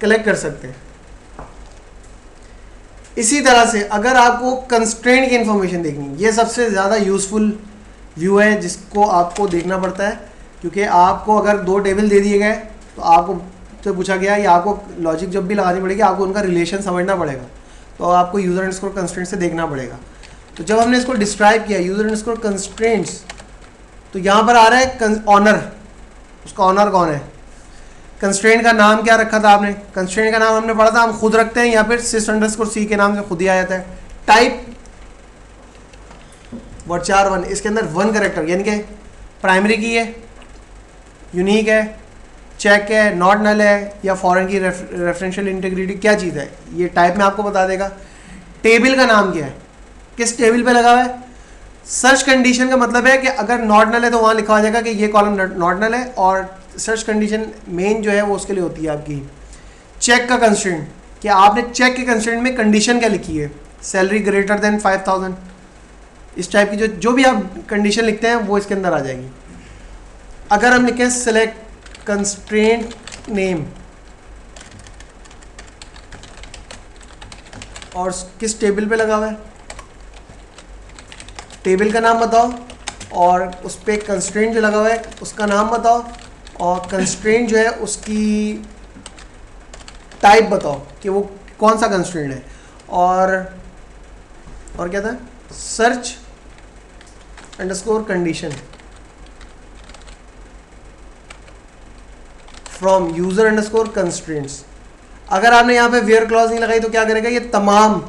कलेक्ट कर सकते हैं। इसी तरह से अगर आपको कंस्ट्रेंट की इंफॉर्मेशन देखनी, ये सबसे ज़्यादा यूज़फुल व्यू है जिसको आपको देखना पड़ता है, क्योंकि आपको अगर दो टेबल दे दिए गए तो आपको तो पूछा गया या आपको लॉजिक जब भी लगानी पड़ेगी आपको उनका रिलेशन समझना पड़ेगा, तो आपको यूज़र अंडरस्कोर कंस्ट्रेंट से देखना पड़ेगा। तो जब हमने इसको डिस्क्राइब किया यूज़र अंडरस्कोर कंस्ट्रेंट्स, तो यहाँ पर आ रहा है ऑनर, उसका ऑनर कौन है, कंस्ट्रेंट का नाम क्या रखा था आपने, कंस्ट्रेंट का नाम हमने पढ़ा था हम खुद रखते हैं या फिर सिस अंडरस्कोर सी के नाम से खुद ही आ जाता है। टाइप वर्चार 1, इसके अंदर 1 कैरेक्टर यानी कि प्राइमरी की है, यूनिक है, चेक है, नॉट नल है या फॉरेन की रेफरेंशियल इंटीग्रिटी क्या चीज़ है, ये टाइप में आपको बता देगा। टेबल का नाम क्या है, किस टेबल पे लगा हुआ है। सर्च कंडीशन का मतलब है कि अगर नॉट नल है तो वहाँ लिखा हो जाएगा कि ये कॉलम नॉट नल है, और सर्च कंडीशन मेन जो है वो उसके लिए होती है आपकी। चेक का कंस्ट्रेंट, कि आपने चेक के कंस्ट्रेंट में कंडीशन क्या लिखी है, सैलरी ग्रेटर देन 5000, इस टाइप की जो भी आप कंडीशन लिखते हैं वो इसके अंदर आ जाएगी। अगर हम लिखें सेलेक्ट कंस्ट्रेंट नेम और किस टेबल पे लगा हुआ है, टेबल का नाम बताओ और उस पर कंस्ट्रेंट जो लगा हुआ है उसका नाम बताओ, और कंस्ट्रेंट जो है उसकी टाइप बताओ कि वो कौन सा कंस्ट्रेंट है, और क्या था, search underscore condition from user underscore constraints. अगर आपने यहाँ पे वेयर क्लॉज नहीं लगाई तो क्या करेगा, ये तमाम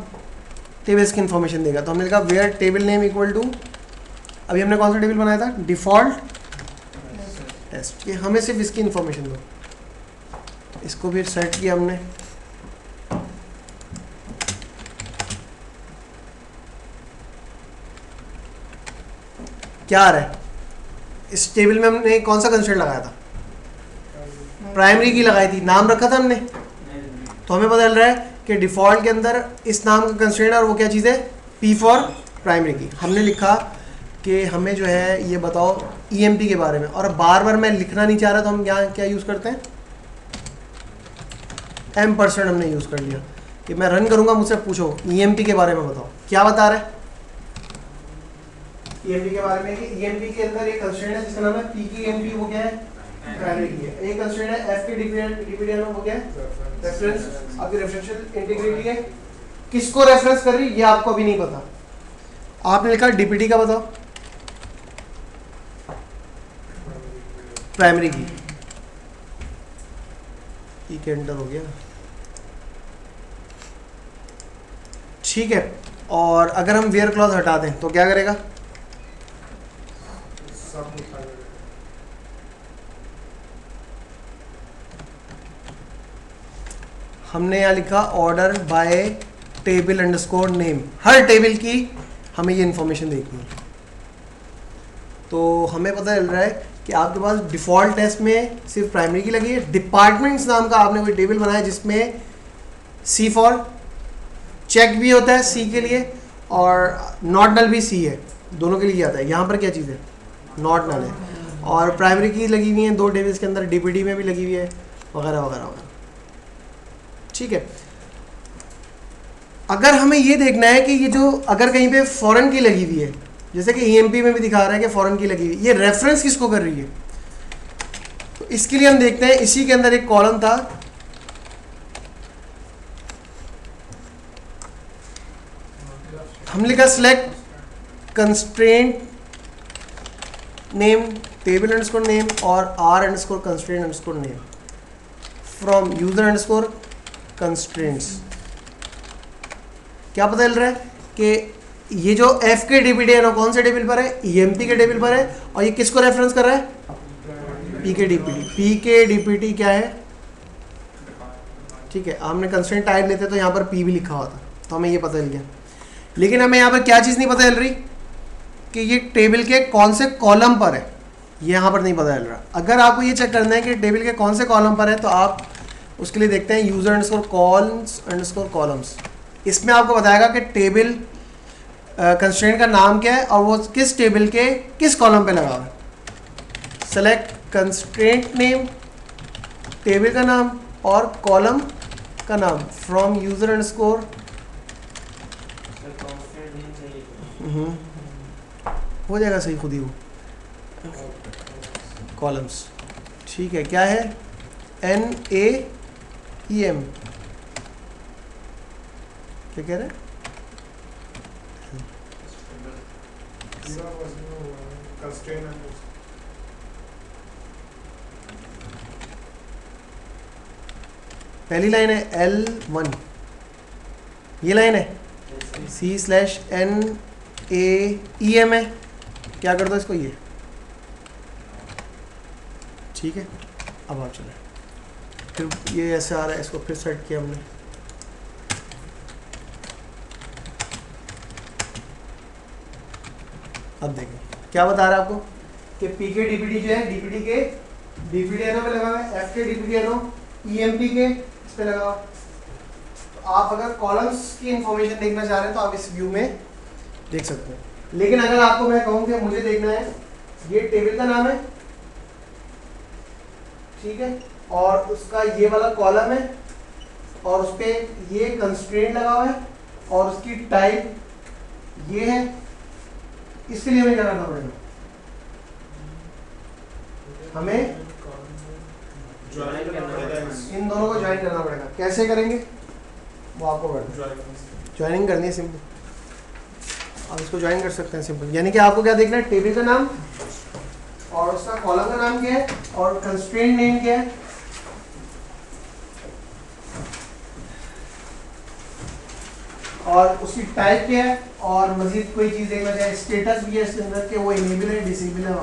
टेबल्स की इंफॉर्मेशन देगा। तो हमने लिखा where table name equal to, अभी हमने कौन सा टेबल बनाया था, डिफॉल्ट टेस्ट, ये हमें सिर्फ इसकी इंफॉर्मेशन दो। इसको भी सेट किया हमने, क्या आ रहा है, इस टेबल में हमने कौन सा कंस्ट्रेंट लगाया था, प्राइमरी की लगाई थी, नाम रखा था हमने, तो हमें पता चल रहा है कि डिफ़ॉल्ट के अंदर इस नाम का कंस्ट्रेंट है और वो क्या चीज़ है, पी फॉर प्राइमरी की। हमने लिखा कि हमें जो है ये बताओ EMP के बारे में, और बार बार मैं लिखना नहीं चाह रहा तो हम यहाँ क्या यूज़ करते हैं, M% हमने यूज़ कर लिया कि मैं रन करूँगा मुझसे पूछो EMP के बारे में बताओ, क्या बता रहा है EMP के बारे में, कि EMP के अंदर एक कंस्ट्रेंट है जिसका नाम है P की EMP, वो क्या है, प्राइमरी की है। एक कंस्ट्रेंट है F के DPDR में, वो क्या है, रेफरेंस, आपकी रेफरेंशियल इंटीग्रिटी है, किसको रेफरेंस कर रही है ये आपको अभी नहीं पता। आपने लिखा DPD का बताओ, प्राइमरी की, ई के एंटर हो गया, ठीक है। और अगर हम वेयर क्लॉज हटा दें तो क्या करेगा, हमने यहाँ लिखा order by table underscore name, her table की हमें ये इंफॉर्मेशन देखनी है। तो हमें पता चल रहा है कि आपके पास डिफ़ॉल्ट टेस्ट में सिर्फ प्राइमरी की लगी है। डिपार्टमेंट्स नाम का आपने कोई टेबल बनाया जिसमें C फॉर चेक भी होता है C के लिए, और नॉट नल भी C है, दोनों के लिए आता है। यहाँ पर क्या चीज़ है, नॉट नल है, और प्राइमरी की लगी हुई है दो टेबल्स के अंदर, DPD में भी लगी हुई है, वगैरह वगैरह वगैरह, ठीक है। अगर हमें ये देखना है कि ये जो अगर कहीं पे फॉरेन की लगी हुई है, जैसे कि EMP में भी दिखा रहा है कि फॉरेन की लगी हुई, ये रेफरेंस किसको कर रही है, तो इसके लिए हम देखते हैं इसी के अंदर एक कॉलम था, हमने लिखा select constraint name table underscore name और R underscore constraint underscore name from user underscore constraints. क्या पता चल रहा है कि ये जो एफ के डीपीटी है ना कौन से टेबल पर है, ईएमपी के टेबल पर है, और ये किसको रेफरेंस कर रहा है, पी के डीपीटी। पी के डीपीटी क्या है, ठीक है, हमने कंस्ट्रेंट टाइप लेते तो यहाँ पर पी भी लिखा हुआ था तो हमें ये पता चल गया। लेकिन हमें यहाँ पर क्या चीज़ नहीं पता चल रही कि ये टेबल के कौन से कॉलम पर है, ये यहाँ पर नहीं पता चल रहा। अगर आपको ये चेक करना है कि टेबल के कौन से कॉलम पर है तो आप उसके लिए देखते हैं user underscore calls underscore columns. इसमें आपको बताएगा कि टेबल कंस्ट्रेंट का नाम क्या है और वो किस टेबल के किस कॉलम पे लगा हुआ है। सेलेक्ट कंस्ट्रेंट नेम, टेबल का नाम और कॉलम का नाम फ्रॉम यूजर अंडरस्कोर हो जाएगा सही खुद ही वो कॉलम्स। ठीक है, क्या है, NAEM, क्या कह रहे हैं, पहली लाइन है L1, ये लाइन है C/NAEM है, क्या कर दो इसको ये, ठीक है। अब आप चले, फिर ये ऐसे आ रहा है, इसको फिर सेट किया हमने, अब देखिए क्या बता रहा है आपको कि पी के डीपीटी जो है डीपीटी के डीपीटी एनो पे लगा हुआ है, एफ के डीपीटी एनो ईएमपी के इस पे लगा हुआ। तो आप अगर कॉलम्स की इंफॉर्मेशन देखना चाह रहे हैं तो आप इस व्यू में देख सकते हैं। लेकिन अगर आपको मैं कहूँ कि मुझे देखना है ये टेबल का नाम है, ठीक है, और उसका ये वाला कॉलम है और उस पे ये कंस्ट्रेंट लगा हुआ है और उसकी टाइप ये है, इसके लिए हमें क्या करना पड़ेगा, हमें इन दोनों को ज्वाइन करना पड़ेगा। कैसे करेंगे वो आपको ज्वाइनिंग करनी है, सिंपल आप इसको ज्वाइन कर सकते हैं सिंपल। यानी कि आपको क्या देखना है, टेबल का नाम और उसका कॉलम का नाम क्या है और कंस्ट्रेंट नेम क्या है, और उसकी टाइप क्या है, और मजीद कोई चीज देखना चाहे स्टेटस भी है इसके अंदर के वो इनेबल है डिसेबल है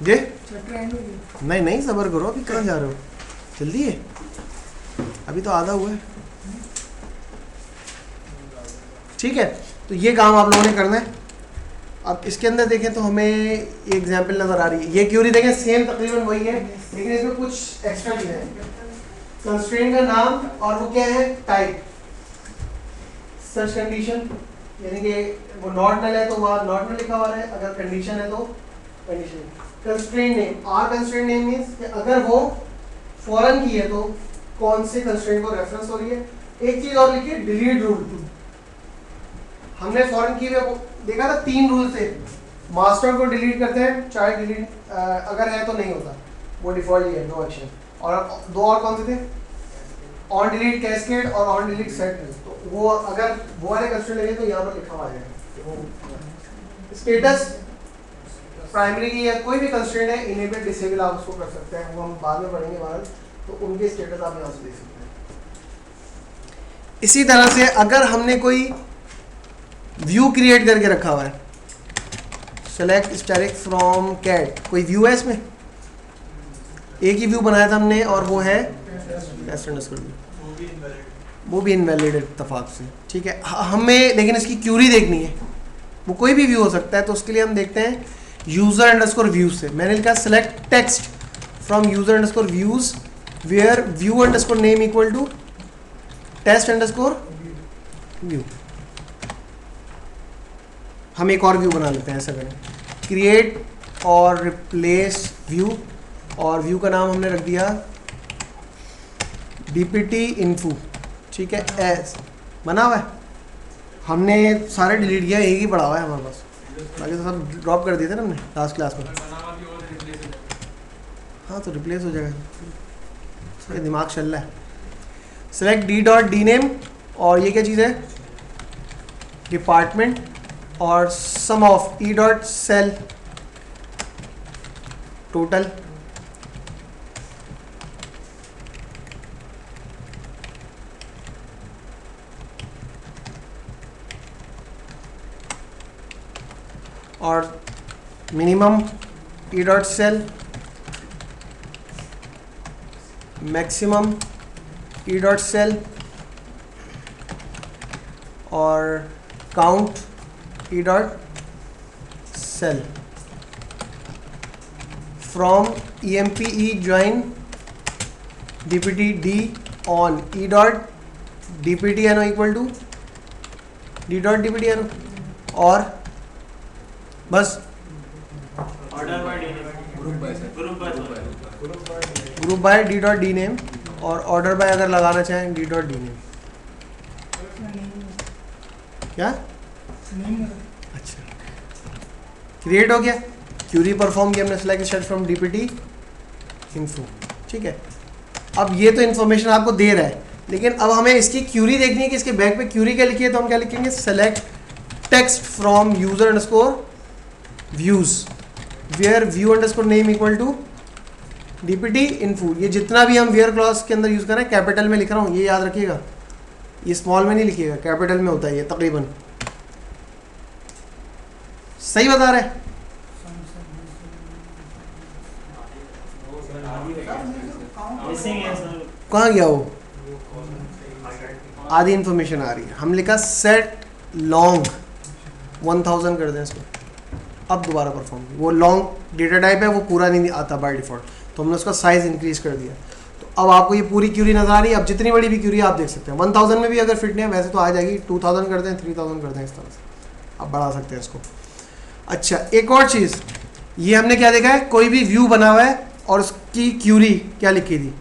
जी। नहीं नहीं सबर करो, अभी कहाँ जा रहे हो, जल्दी है, अभी तो आधा हुआ है। ठीक है, तो ये काम आप लोगों ने करना है। अब इसके अंदर देखें तो हमें एक एग्जांपल नज़र आ रही है, ये क्यूरी देखें सेम तकरीबन वही है लेकिन इसमें कुछ एक्स्ट्रा चीज़ है। कंस्ट्रेंट का नाम और वो क्या है, टाइप, सर्च कंडीशन, यानी कि वो नॉट नल है तो वहाँ नॉट नल लिखा हुआ है, अगर कंडीशन है तो condition. Constraint name, R constraint name means अगर वो फॉरेन की है तो कौन से कंस्ट्रेंट को रेफरेंस हो रही है। एक चीज़ और लिखिए, डिलीट रूल। हमने फॉरेन की हुए देखा था 3 रूल थे, मास्टर को डिलीट करते हैं, चाहे डिलीट अगर है तो नहीं होता, वो डिफॉल्ट ही है, नो एक्शन। और 2 और कौन से थे, ऑन डिलीट कैस्केड और ऑन डिलीट सेट। तो वो अगर वो वाले कंस्ट्रेंट लगे तो यहाँ पर लिखा हुआ है। स्टेटस प्राइमरी की या कोई भी कंस्ट्रेंट है, इनेबल डिसेबल आप उसको कर सकते हैं, वो हम बाद में पढ़ेंगे बहरहाल, तो उनके स्टेटस आप यहाँ से देख सकते हैं। इसी तरह से अगर हमने कोई व्यू क्रिएट करके रखा हुआ है, सेलेक्ट स्टैटिक फ्रॉम कैट, कोई व्यू है इसमें, एक ही व्यू बनाया था हमने और वो है टेस्ट अंडरस्कोर व्यू, वो भी इनवैलिड इत्तेफाक से। ठीक है, हमें लेकिन इसकी क्यूरी देखनी है, वो कोई भी व्यू हो सकता है, तो उसके लिए हम देखते हैं यूजर अंडरस्कोर व्यूज से। मैंने लिखा select text from user underscore views where view underscore name equal to test underscore view. हम एक और व्यू बना लेते हैं, ऐसा करें, क्रिएट और रिप्लेस व्यू, और व्यू का नाम हमने रख दिया डीपीटी इन्फो। ठीक है, एस बना हुआ है, हमने सारे डिलीट किया, एक ही पड़ा हुआ है हमारे पास, बाकी तो सब ड्रॉप कर दिए थे ना हमने लास्ट क्लास में। हाँ तो रिप्लेस हो जाएगा, सारे दिमाग चल रहा है। Select D dot D name, और ये क्या चीज़ है, डिपार्टमेंट, और sum of E dot sal total, और minimum E dot sal, maximum E dot sal और count E dot sal from EMP join DPT D on E dot DPT NO equal to D dot DPT NO और बस order by D group by D dot D name और order by अगर लगाना चाहें D dot D name। क्या अच्छा create हो गया, क्यूरी परफॉर्म किया हमने, select set from DPT info. ठीक है, अब ये तो इन्फॉर्मेशन आपको दे रहा है, लेकिन अब हमें इसकी क्यूरी देखनी है कि इसके बैक पे क्यूरी क्या लिखी है। तो हम क्या लिखेंगे, select text from user underscore views where view underscore name equal to DPT info. ये जितना भी हम वेयर क्लॉज के अंदर यूज कर रहे हैं कैपिटल में लिख रहा हूँ, ये याद रखिएगा, ये स्मॉल में नहीं लिखिएगा, कैपिटल में होता है ये तकरीबन। सही बता रहे हैं? कहाँ गया वो, आधी इंफॉर्मेशन आ रही है। हम लिखा सेट लॉन्ग 1000 कर दें इसको, अब दोबारा परफॉर्म, वो लॉन्ग डेटा टाइप है, वो पूरा नहीं आता बाय डिफॉल्ट, तो हमने उसका साइज इंक्रीज कर दिया। तो अब आपको ये पूरी क्यूरी नजर आ रही है। अब जितनी बड़ी भी क्यूरी आप देख सकते हैं, 1000 में भी अगर फिट नहीं है वैसे तो आ जाएगी, 2000 कर दें, 3000 कर दें, इस तरह से आप बढ़ा सकते हैं इसको। अच्छा, एक और चीज़, ये हमने क्या देखा है, कोई भी व्यू बना हुआ है और उसकी क्यूरी क्या लिखी थी,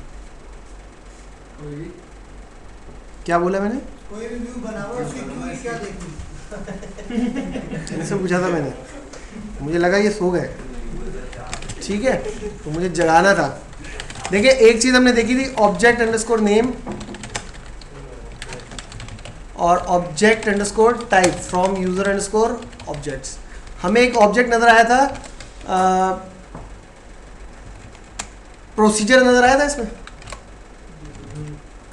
क्या बोला मैंने, कोई भी व्यू बना हुआ उसकी क्यूरी क्या देखनी। इनसे पूछा था मैंने, मुझे लगा ये सो गए, ठीक है, तो मुझे जगाना था। देखिए एक चीज हमने देखी थी, ऑब्जेक्ट अंडरस्कोर नेम और object underscore type from user underscore objects. हमें एक ऑब्जेक्ट नजर आया था, प्रोसीजर नजर आया था इसमें,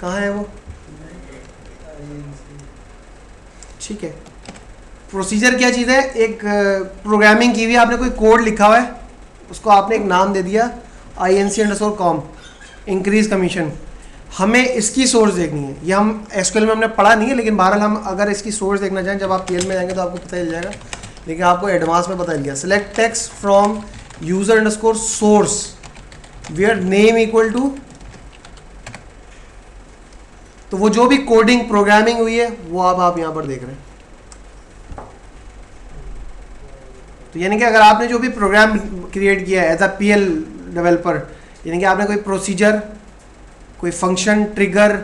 कहाँ है वो, ठीक है। प्रोसीजर क्या चीज़ है, एक प्रोग्रामिंग की हुई, आपने कोई कोड लिखा हुआ है, उसको आपने एक नाम दे दिया INC_com इंक्रीज कमीशन। हमें इसकी सोर्स देखनी है, ये हम SQL में हमने पढ़ा नहीं है, लेकिन बहरहाल हम अगर इसकी सोर्स देखना चाहें, जब आप PL में जाएंगे तो आपको पता चल जाएगा, लेकिन आपको एडवांस में पता चल गया। Select text from user underscore source where name equal to, तो वो जो भी कोडिंग प्रोग्रामिंग हुई है वो अब आप यहाँ पर देख रहे हैं। तो यानी कि अगर आपने जो भी प्रोग्राम क्रिएट किया है एज अ PL डेवलपर, यानी कि आपने कोई प्रोसीजर, कोई फंक्शन, ट्रिगर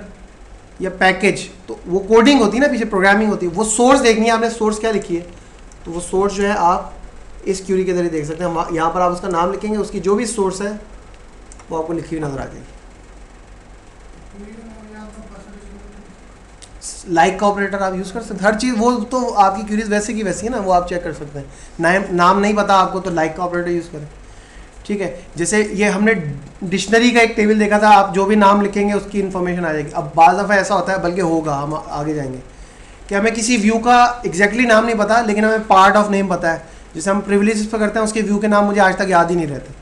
या पैकेज, तो वो कोडिंग होती है ना, पीछे प्रोग्रामिंग होती है, वो सोर्स देखनी है आपने, सोर्स क्या लिखी है, तो वो सोर्स जो है आप इस क्यूरी के जरिए देख सकते हैं। यहाँ पर आप उसका नाम लिखेंगे, उसकी जो भी सोर्स है वो आपको लिखी हुई नजर आ जाएगी। लाइक का ऑपरेटर आप यूज़ कर सकते हैं, हर चीज़, वो तो आपकी क्यूरीज वैसे की वैसी है ना, वो आप चेक कर सकते हैं। नाम नहीं पता आपको तो लाइक का ऑपरेटर यूज़ करें, ठीक है। जैसे ये हमने डिक्शनरी का एक टेबल देखा था, आप जो भी नाम लिखेंगे उसकी इन्फॉर्मेशन आ जाएगी। अब बाज़ दफ़ा ऐसा होता है, बल्कि होगा, हम आगे जाएंगे, कि हमें किसी व्यू का एग्जैक्टली नाम नहीं पता, लेकिन हमें पार्ट ऑफ नेम पता है। जैसे हम प्रिविलेजेस पर करते हैं, उसके व्यू के नाम मुझे आज तक याद ही नहीं रहते,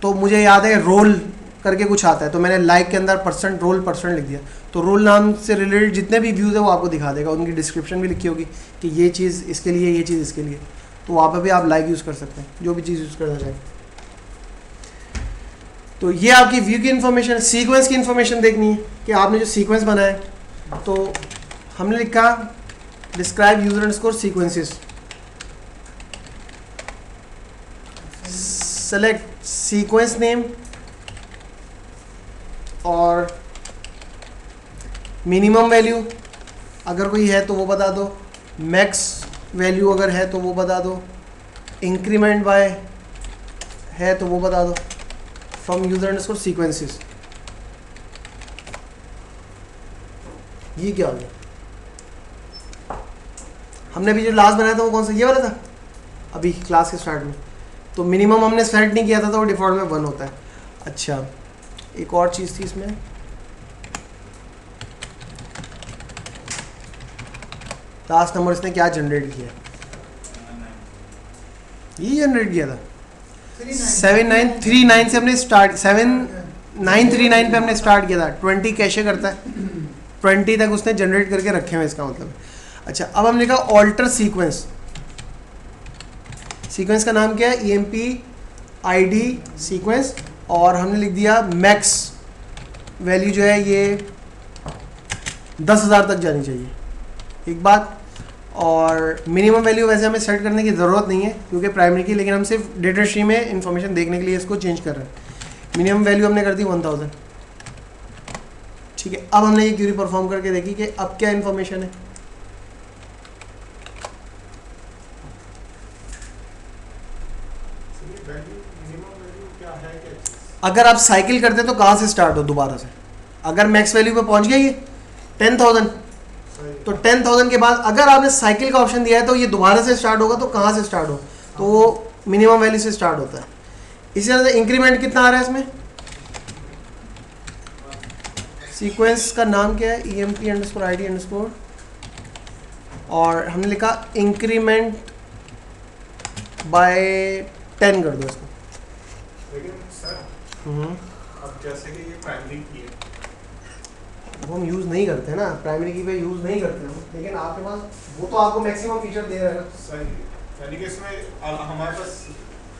तो मुझे याद है रोल करके कुछ आता है, तो मैंने लाइक के अंदर % रोल % लिख दिया, तो रोल नाम से रिलेटेड जितने भी व्यूज़ है वो आपको दिखा देगा, उनकी डिस्क्रिप्शन भी लिखी होगी कि ये चीज़ इसके लिए, ये चीज़ इसके लिए, तो वहाँ पर भी आप लाइक यूज़ कर सकते हैं, जो भी चीज़ यूज़ करना चाहें। तो ये आपकी व्यू की इन्फॉर्मेशन। सीक्वेंस की इन्फॉर्मेशन देखनी है कि आपने जो सीक्वेंस बनाया, तो हमने लिखा describe user underscore sequences, select sequence name और मिनिमम वैल्यू अगर कोई है तो वो बता दो, मैक्स वैल्यू अगर है तो वो बता दो, इंक्रीमेंट बाय है तो वो बता दो, फ्रॉम यूजर अंडरस्कोर सीक्वेंसेस। ये क्या हो गया, हमने अभी जो लास्ट बनाया था वो कौन सा, ये वाला था अभी क्लास के स्टार्ट में, तो मिनिमम हमने सेट नहीं किया था, तो वो डिफॉल्ट में 1 होता है। अच्छा, एक और चीज़ थी इसमें, लास्ट नंबर इसने क्या जनरेट किया, ये जनरेट किया था 39 7939 से हमने स्टार्ट 7939 पे हमने स्टार्ट किया था 20 कैशे करता है 20 तक उसने जनरेट करके रखे हुए इसका मतलब। अच्छा अब हमने लिखा ऑल्टर सीक्वेंस। सीक्वेंस का नाम क्या है EMP ID सीक्वेंस और हमने लिख दिया मैक्स वैल्यू जो है ये 10,000 तक जानी चाहिए एक बात। और मिनिमम वैल्यू वैसे हमें सेट करने की ज़रूरत नहीं है क्योंकि प्राइमरी की, लेकिन हम सिर्फ डेटा स्ट्रीम में इंफॉर्मेशन देखने के लिए इसको चेंज कर रहे हैं। मिनिमम वैल्यू हमने कर दी 1000। ठीक है अब हमने ये क्यूरी परफॉर्म करके देखी कि अब क्या इन्फॉर्मेशन है। अगर आप साइकिल करते तो कहाँ से स्टार्ट हो दोबारा से, अगर मैक्स वैल्यू पे पहुंच गया ये 10,000 तो 10,000 के बाद अगर आपने साइकिल का ऑप्शन दिया है तो ये दोबारा से स्टार्ट होगा तो कहाँ से स्टार्ट हो, तो वो मिनिमम वैल्यू से स्टार्ट होता है। इसी तरह से इंक्रीमेंट कितना आ रहा है इसमें, सीक्वेंस का नाम क्या है EMP_ID_ और हमने लिखा इंक्रीमेंट बाय 10 कर दो इसको। लेकिन सर अब जैसे कि ये प्राइमरी की है वो हम यूज़ नहीं करते ना, प्राइमरी की पे यूज़ नहीं करते हम, लेकिन आपके पास वो तो आपको मैक्सिमम फीचर दे रहा है ना। सही, यानी कि इसमें हमारे पास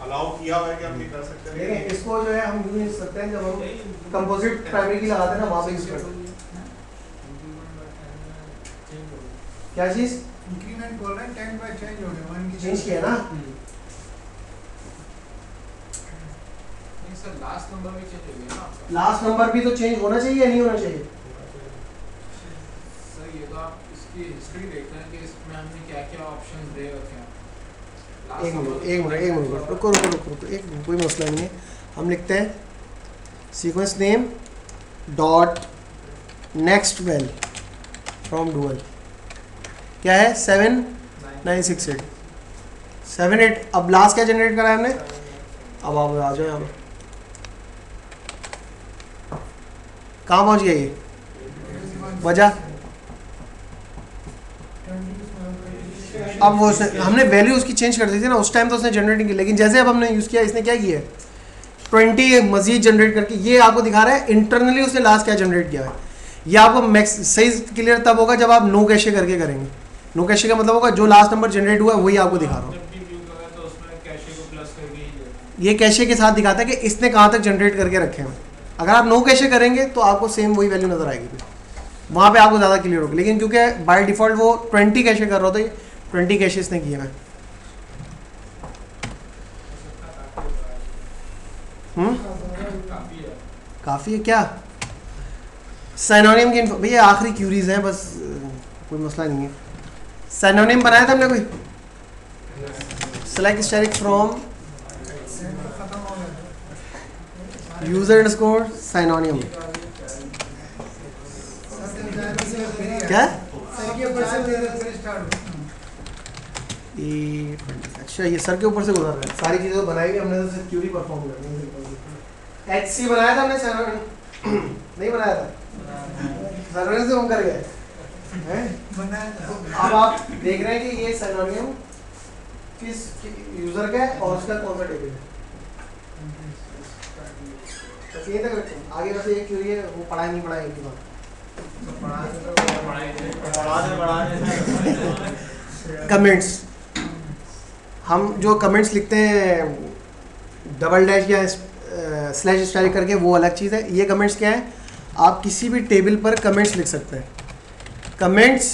अलाउ किया हुआ है कि हम ये कर सकते हैं। लेकिन इसको जो है हम यूज़ सकते हैं जब हम कंपोजिट प्राइमरी की लगाते हैं ना वहाँ पे यूज़ करते हैं। क्या चीज़ इंक्रीमेंट बोल रहे हैं 10 बाय चेंज हो गया 1 की चेंज किया ना, नहीं सर लास्ट नंबर भी चेंज हो गया ना आपका। लास्ट नंबर भी तो चेंज होना चाहिए या नहीं होना चाहिए। सर ये तो आप इसकी हिस्ट्री देखते हैं कि इसमें हमने क्या क्या ऑप्शंस दे रखे हैं। एक मिनट रुको एक मिनट, कोई मसला नहीं है। हम लिखते हैं sequence name dot next well from dual क्या है 7968 78। अब लास्ट क्या जनरेट करा है हमने, अब आप आ जाओ यहाँ पे कहाँ पहुँच गया ये वजह। अब वो हमने वैल्यू उसकी चेंज कर दी थी ना उस टाइम तो उसने जनरेट नहीं की, लेकिन जैसे अब हमने यूज़ किया इसने क्या किया है 20 मजीद जनरेट करके ये आपको दिखा रहा है इंटरनली उसने लास्ट क्या जनरेट किया है। ये आपको मैक्स सही क्लियर तब होगा जब आप नो कैशे करके करेंगे। नो कैशे का मतलब होगा जो लास्ट नंबर जनरेट हुआ है वही आपको दिखा रहा हूँ। जब भी व्यू करें तो उसमें कैशे को प्लस करके ही देते हैं। ये कैशे के साथ दिखाता है कि इसने कहाँ तक जनरेट करके रखे हैं। अगर आप नो कैशे करेंगे तो आपको सेम वही वैल्यू नजर आएगी, वहाँ पे आपको ज़्यादा क्लियर होगा। लेकिन क्योंकि बाय डिफ़ॉल्ट वो 20 कैशे कर रहा था, 20 कैशे इसने किए हैं। काफी है। काफ़ी है क्या, साइनोनिम की भैया आखिरी क्यूरीज हैं बस, कोई मसला नहीं है। साइनोनिम बनाया था हमने कोई, सेलेक्ट स्टैटिक फ्रॉम खत्म हो गया यूजर अंडरस्कोर साइनोनिम क्या सर के ऊपर से फिर स्टार्ट ये। अच्छा ये सर के ऊपर से गुजर रहा है, सारी चीज़ें तो बनाई हुई हमने, तो सिर्फ क्यूरी परफॉर्म करनी है। HC बनाया था हमने साइनोनिम नहीं बनाया था, साइनोनिम से हम कर गए हैं। बनाया था। अब आप देख रहे हैं कि ये साइनोनिम किस यूजर का है और उसका कौन सा टेबल है। बस यही तक रखते हैं, आगे बस एक क्यूरी है वो पढ़ाई नहीं पढ़ाई की बात। कमेंट्स, हम जो कमेंट्स लिखते हैं डबल डैश या स्लैश स्टाइल करके वो अलग चीज़ है। ये कमेंट्स क्या है, आप किसी भी टेबल पर कमेंट्स लिख सकते हैं। कमेंट्स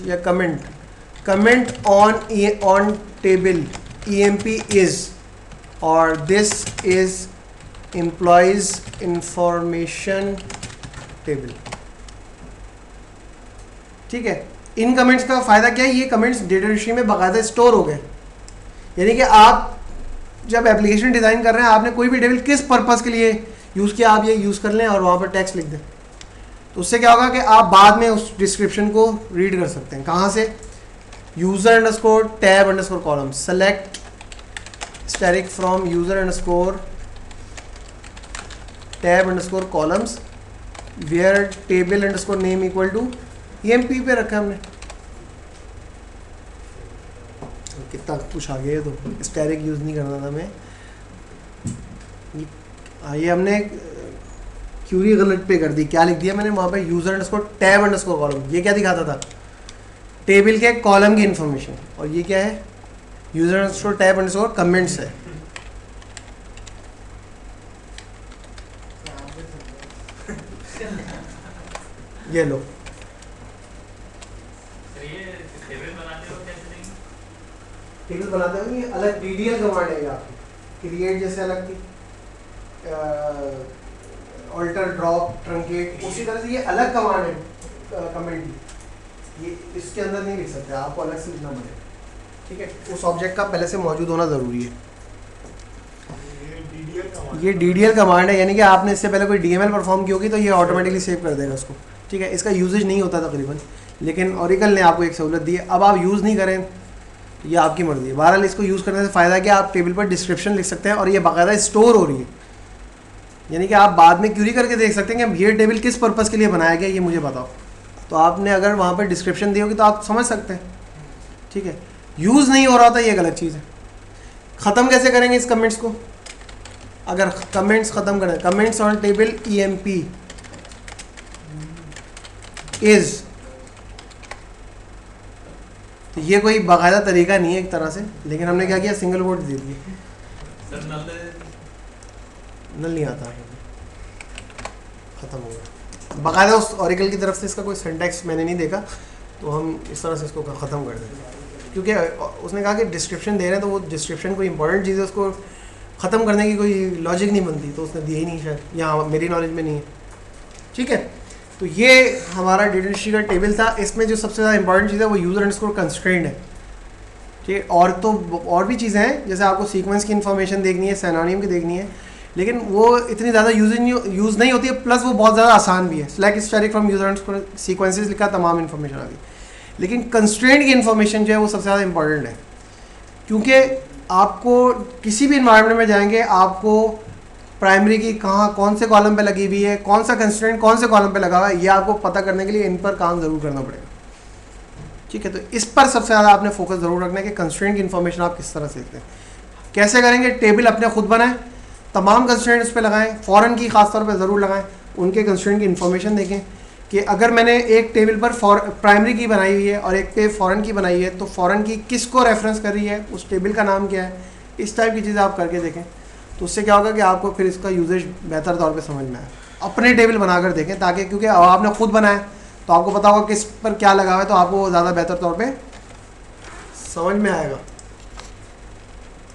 या comment on table EMP is और this is employees information table. ठीक है, इन कमेंट्स का फ़ायदा क्या है, ये कमेंट्स डेटा स्ट्रीम में बाकायदा स्टोर हो गए। यानी कि आप जब एप्लीकेशन डिज़ाइन कर रहे हैं, आपने कोई भी टेबल किस पर्पज़ के लिए यूज़ किया, आप ये यूज़ कर लें और वहाँ पर टेक्स्ट लिख दें, तो उससे क्या होगा कि आप बाद में उस डिस्क्रिप्शन को रीड कर सकते हैं। कहाँ से, user underscore tab underscore column, select static from user underscore tab underscore columns where table underscore name equal to EMP पे रखा हमने। कितना कुछ आ गया, तो स्टैटिक यूज़ नहीं करना था हमें। ये हमने क्यूरी गलत पे कर दी, क्या लिख दिया मैंने वहाँ पे, user underscore tab underscore column. ये क्या दिखाता था, टेबल के कॉलम की इन्फॉर्मेशन, और ये क्या है, user underscore tab underscore comments है। ये लो, सर ये टेबल बनाते हो कैसे नहीं? टेबल बनाते हो, ये अलग DDL कमांड है आपकी, क्रिएट जैसे अलग थी, ऑल्टर, ड्रॉप, ट्रंकेट, उसी तरह से ये अलग कमांड है कमेंट की, ये इसके अंदर नहीं लिख सकते, आपको अलग से लिखना पड़ेगा, ठीक है। उस ऑब्जेक्ट का पहले से मौजूद होना ज़रूरी है। ये DDL कमांड है, यानी कि आपने इससे पहले कोई DML परफॉर्म की होगी तो ये ऑटोमेटिकली सेव कर देगा उसको, ठीक है। इसका यूजेज नहीं होता तकरीबन, लेकिन ओरेकल ने आपको एक सहूलत दी है। अब आप यूज़ नहीं करें तो ये आपकी मर्ज़ी है। बहरहाल इसको यूज़ करने से फ़ायदा क्या, आप टेबल पर डिस्क्रिप्शन लिख सकते हैं और ये बाकायदा स्टोर हो रही है, यानी कि आप बाद में क्यूरी करके देख सकते हैं कि ये टेबल किस पर्पज़ के लिए बनाया गया, ये मुझे बताओ। तो आपने अगर वहाँ पर डिस्क्रिप्शन दी होगी तो आप समझ सकते हैं, ठीक है। यूज़ नहीं हो रहा था, ये गलत चीज़ है। ख़त्म कैसे करेंगे इस कमेंट्स को, अगर कमेंट्स ख़त्म करें, comments on table EMP is, तो ये कोई बाकायदा तरीका नहीं है एक तरह से, लेकिन हमने क्या किया, सिंगल वर्ड दे दिए। सर नल नहीं आता, ख़त्म हो गया। बाकायदा उस ओरेकल की तरफ से इसका कोई सिंटैक्स मैंने नहीं देखा, तो हम इस तरह से इसको ख़त्म कर देंगे, क्योंकि उसने कहा कि डिस्क्रिप्शन दे रहे हैं, तो वो डिस्क्रिप्शन कोई इंपॉर्टेंट चीज़ है, उसको ख़त्म करने की कोई लॉजिक नहीं बनती, तो उसने दिया ही नहीं शायद, यहाँ मेरी नॉलेज में नहीं है, ठीक है। तो ये हमारा डेटा हिस्ट्री का टेबल था। इसमें जो सबसे ज़्यादा इंपॉर्टेंट चीज़ है वो यूज़र अंडरस्कोर कंस्ट्रेंट है, ठीक है। और तो और भी चीज़ें हैं, जैसे आपको सीक्वेंस की इन्फॉर्मेशन देखनी है, सिनोनिम की देखनी है, लेकिन वो इतनी ज़्यादा यूज़ नहीं होती है, प्लस वो बहुत ज़्यादा आसान भी है। Select static from user underscore sequences लिखा, तमाम इन्फॉर्मेशन आ गई। लेकिन कंस्ट्रेंट की इन्फॉर्मेशन जो है वो सबसे ज़्यादा इंपॉर्टेंट है, क्योंकि आपको किसी भी इन्वायरमेंट में जाएंगे, आपको प्राइमरी की कहाँ कौन से कॉलम पे लगी हुई है, कौन सा कंस्ट्रेंट कौन से कॉलम पे लगा हुआ है, ये आपको पता करने के लिए इन पर काम ज़रूर करना पड़ेगा, ठीक है। तो इस पर सबसे ज़्यादा आपने फोकस ज़रूर रखना है कि कंस्ट्रेंट की इन्फॉर्मेशन आप किस तरह से देखते हैं। कैसे करेंगे, टेबल अपने खुद बनाएं, तमाम कंस्ट्रेंट उस पर लगाएं, फॉरेन की खास तौर पर ज़रूर लगाएं, उनके कंस्ट्रेंट की इन्फॉर्मेशन देखें कि अगर मैंने एक टेबल पर प्राइमरी की बनाई हुई है और एक पे फॉरेन की बनाई है, तो फॉरेन की किसको रेफरेंस कर रही है, उस टेबल का नाम क्या है, इस टाइप की चीज़ें आप करके देखें। तो उससे क्या होगा कि आपको फिर इसका यूजेज बेहतर तौर पे समझ में आए। अपने टेबल बनाकर देखें, ताकि क्योंकि आपने खुद बनाया तो आपको पता होगा किस पर क्या लगा हुआ है, तो आपको ज़्यादा बेहतर तौर पे समझ में आएगा।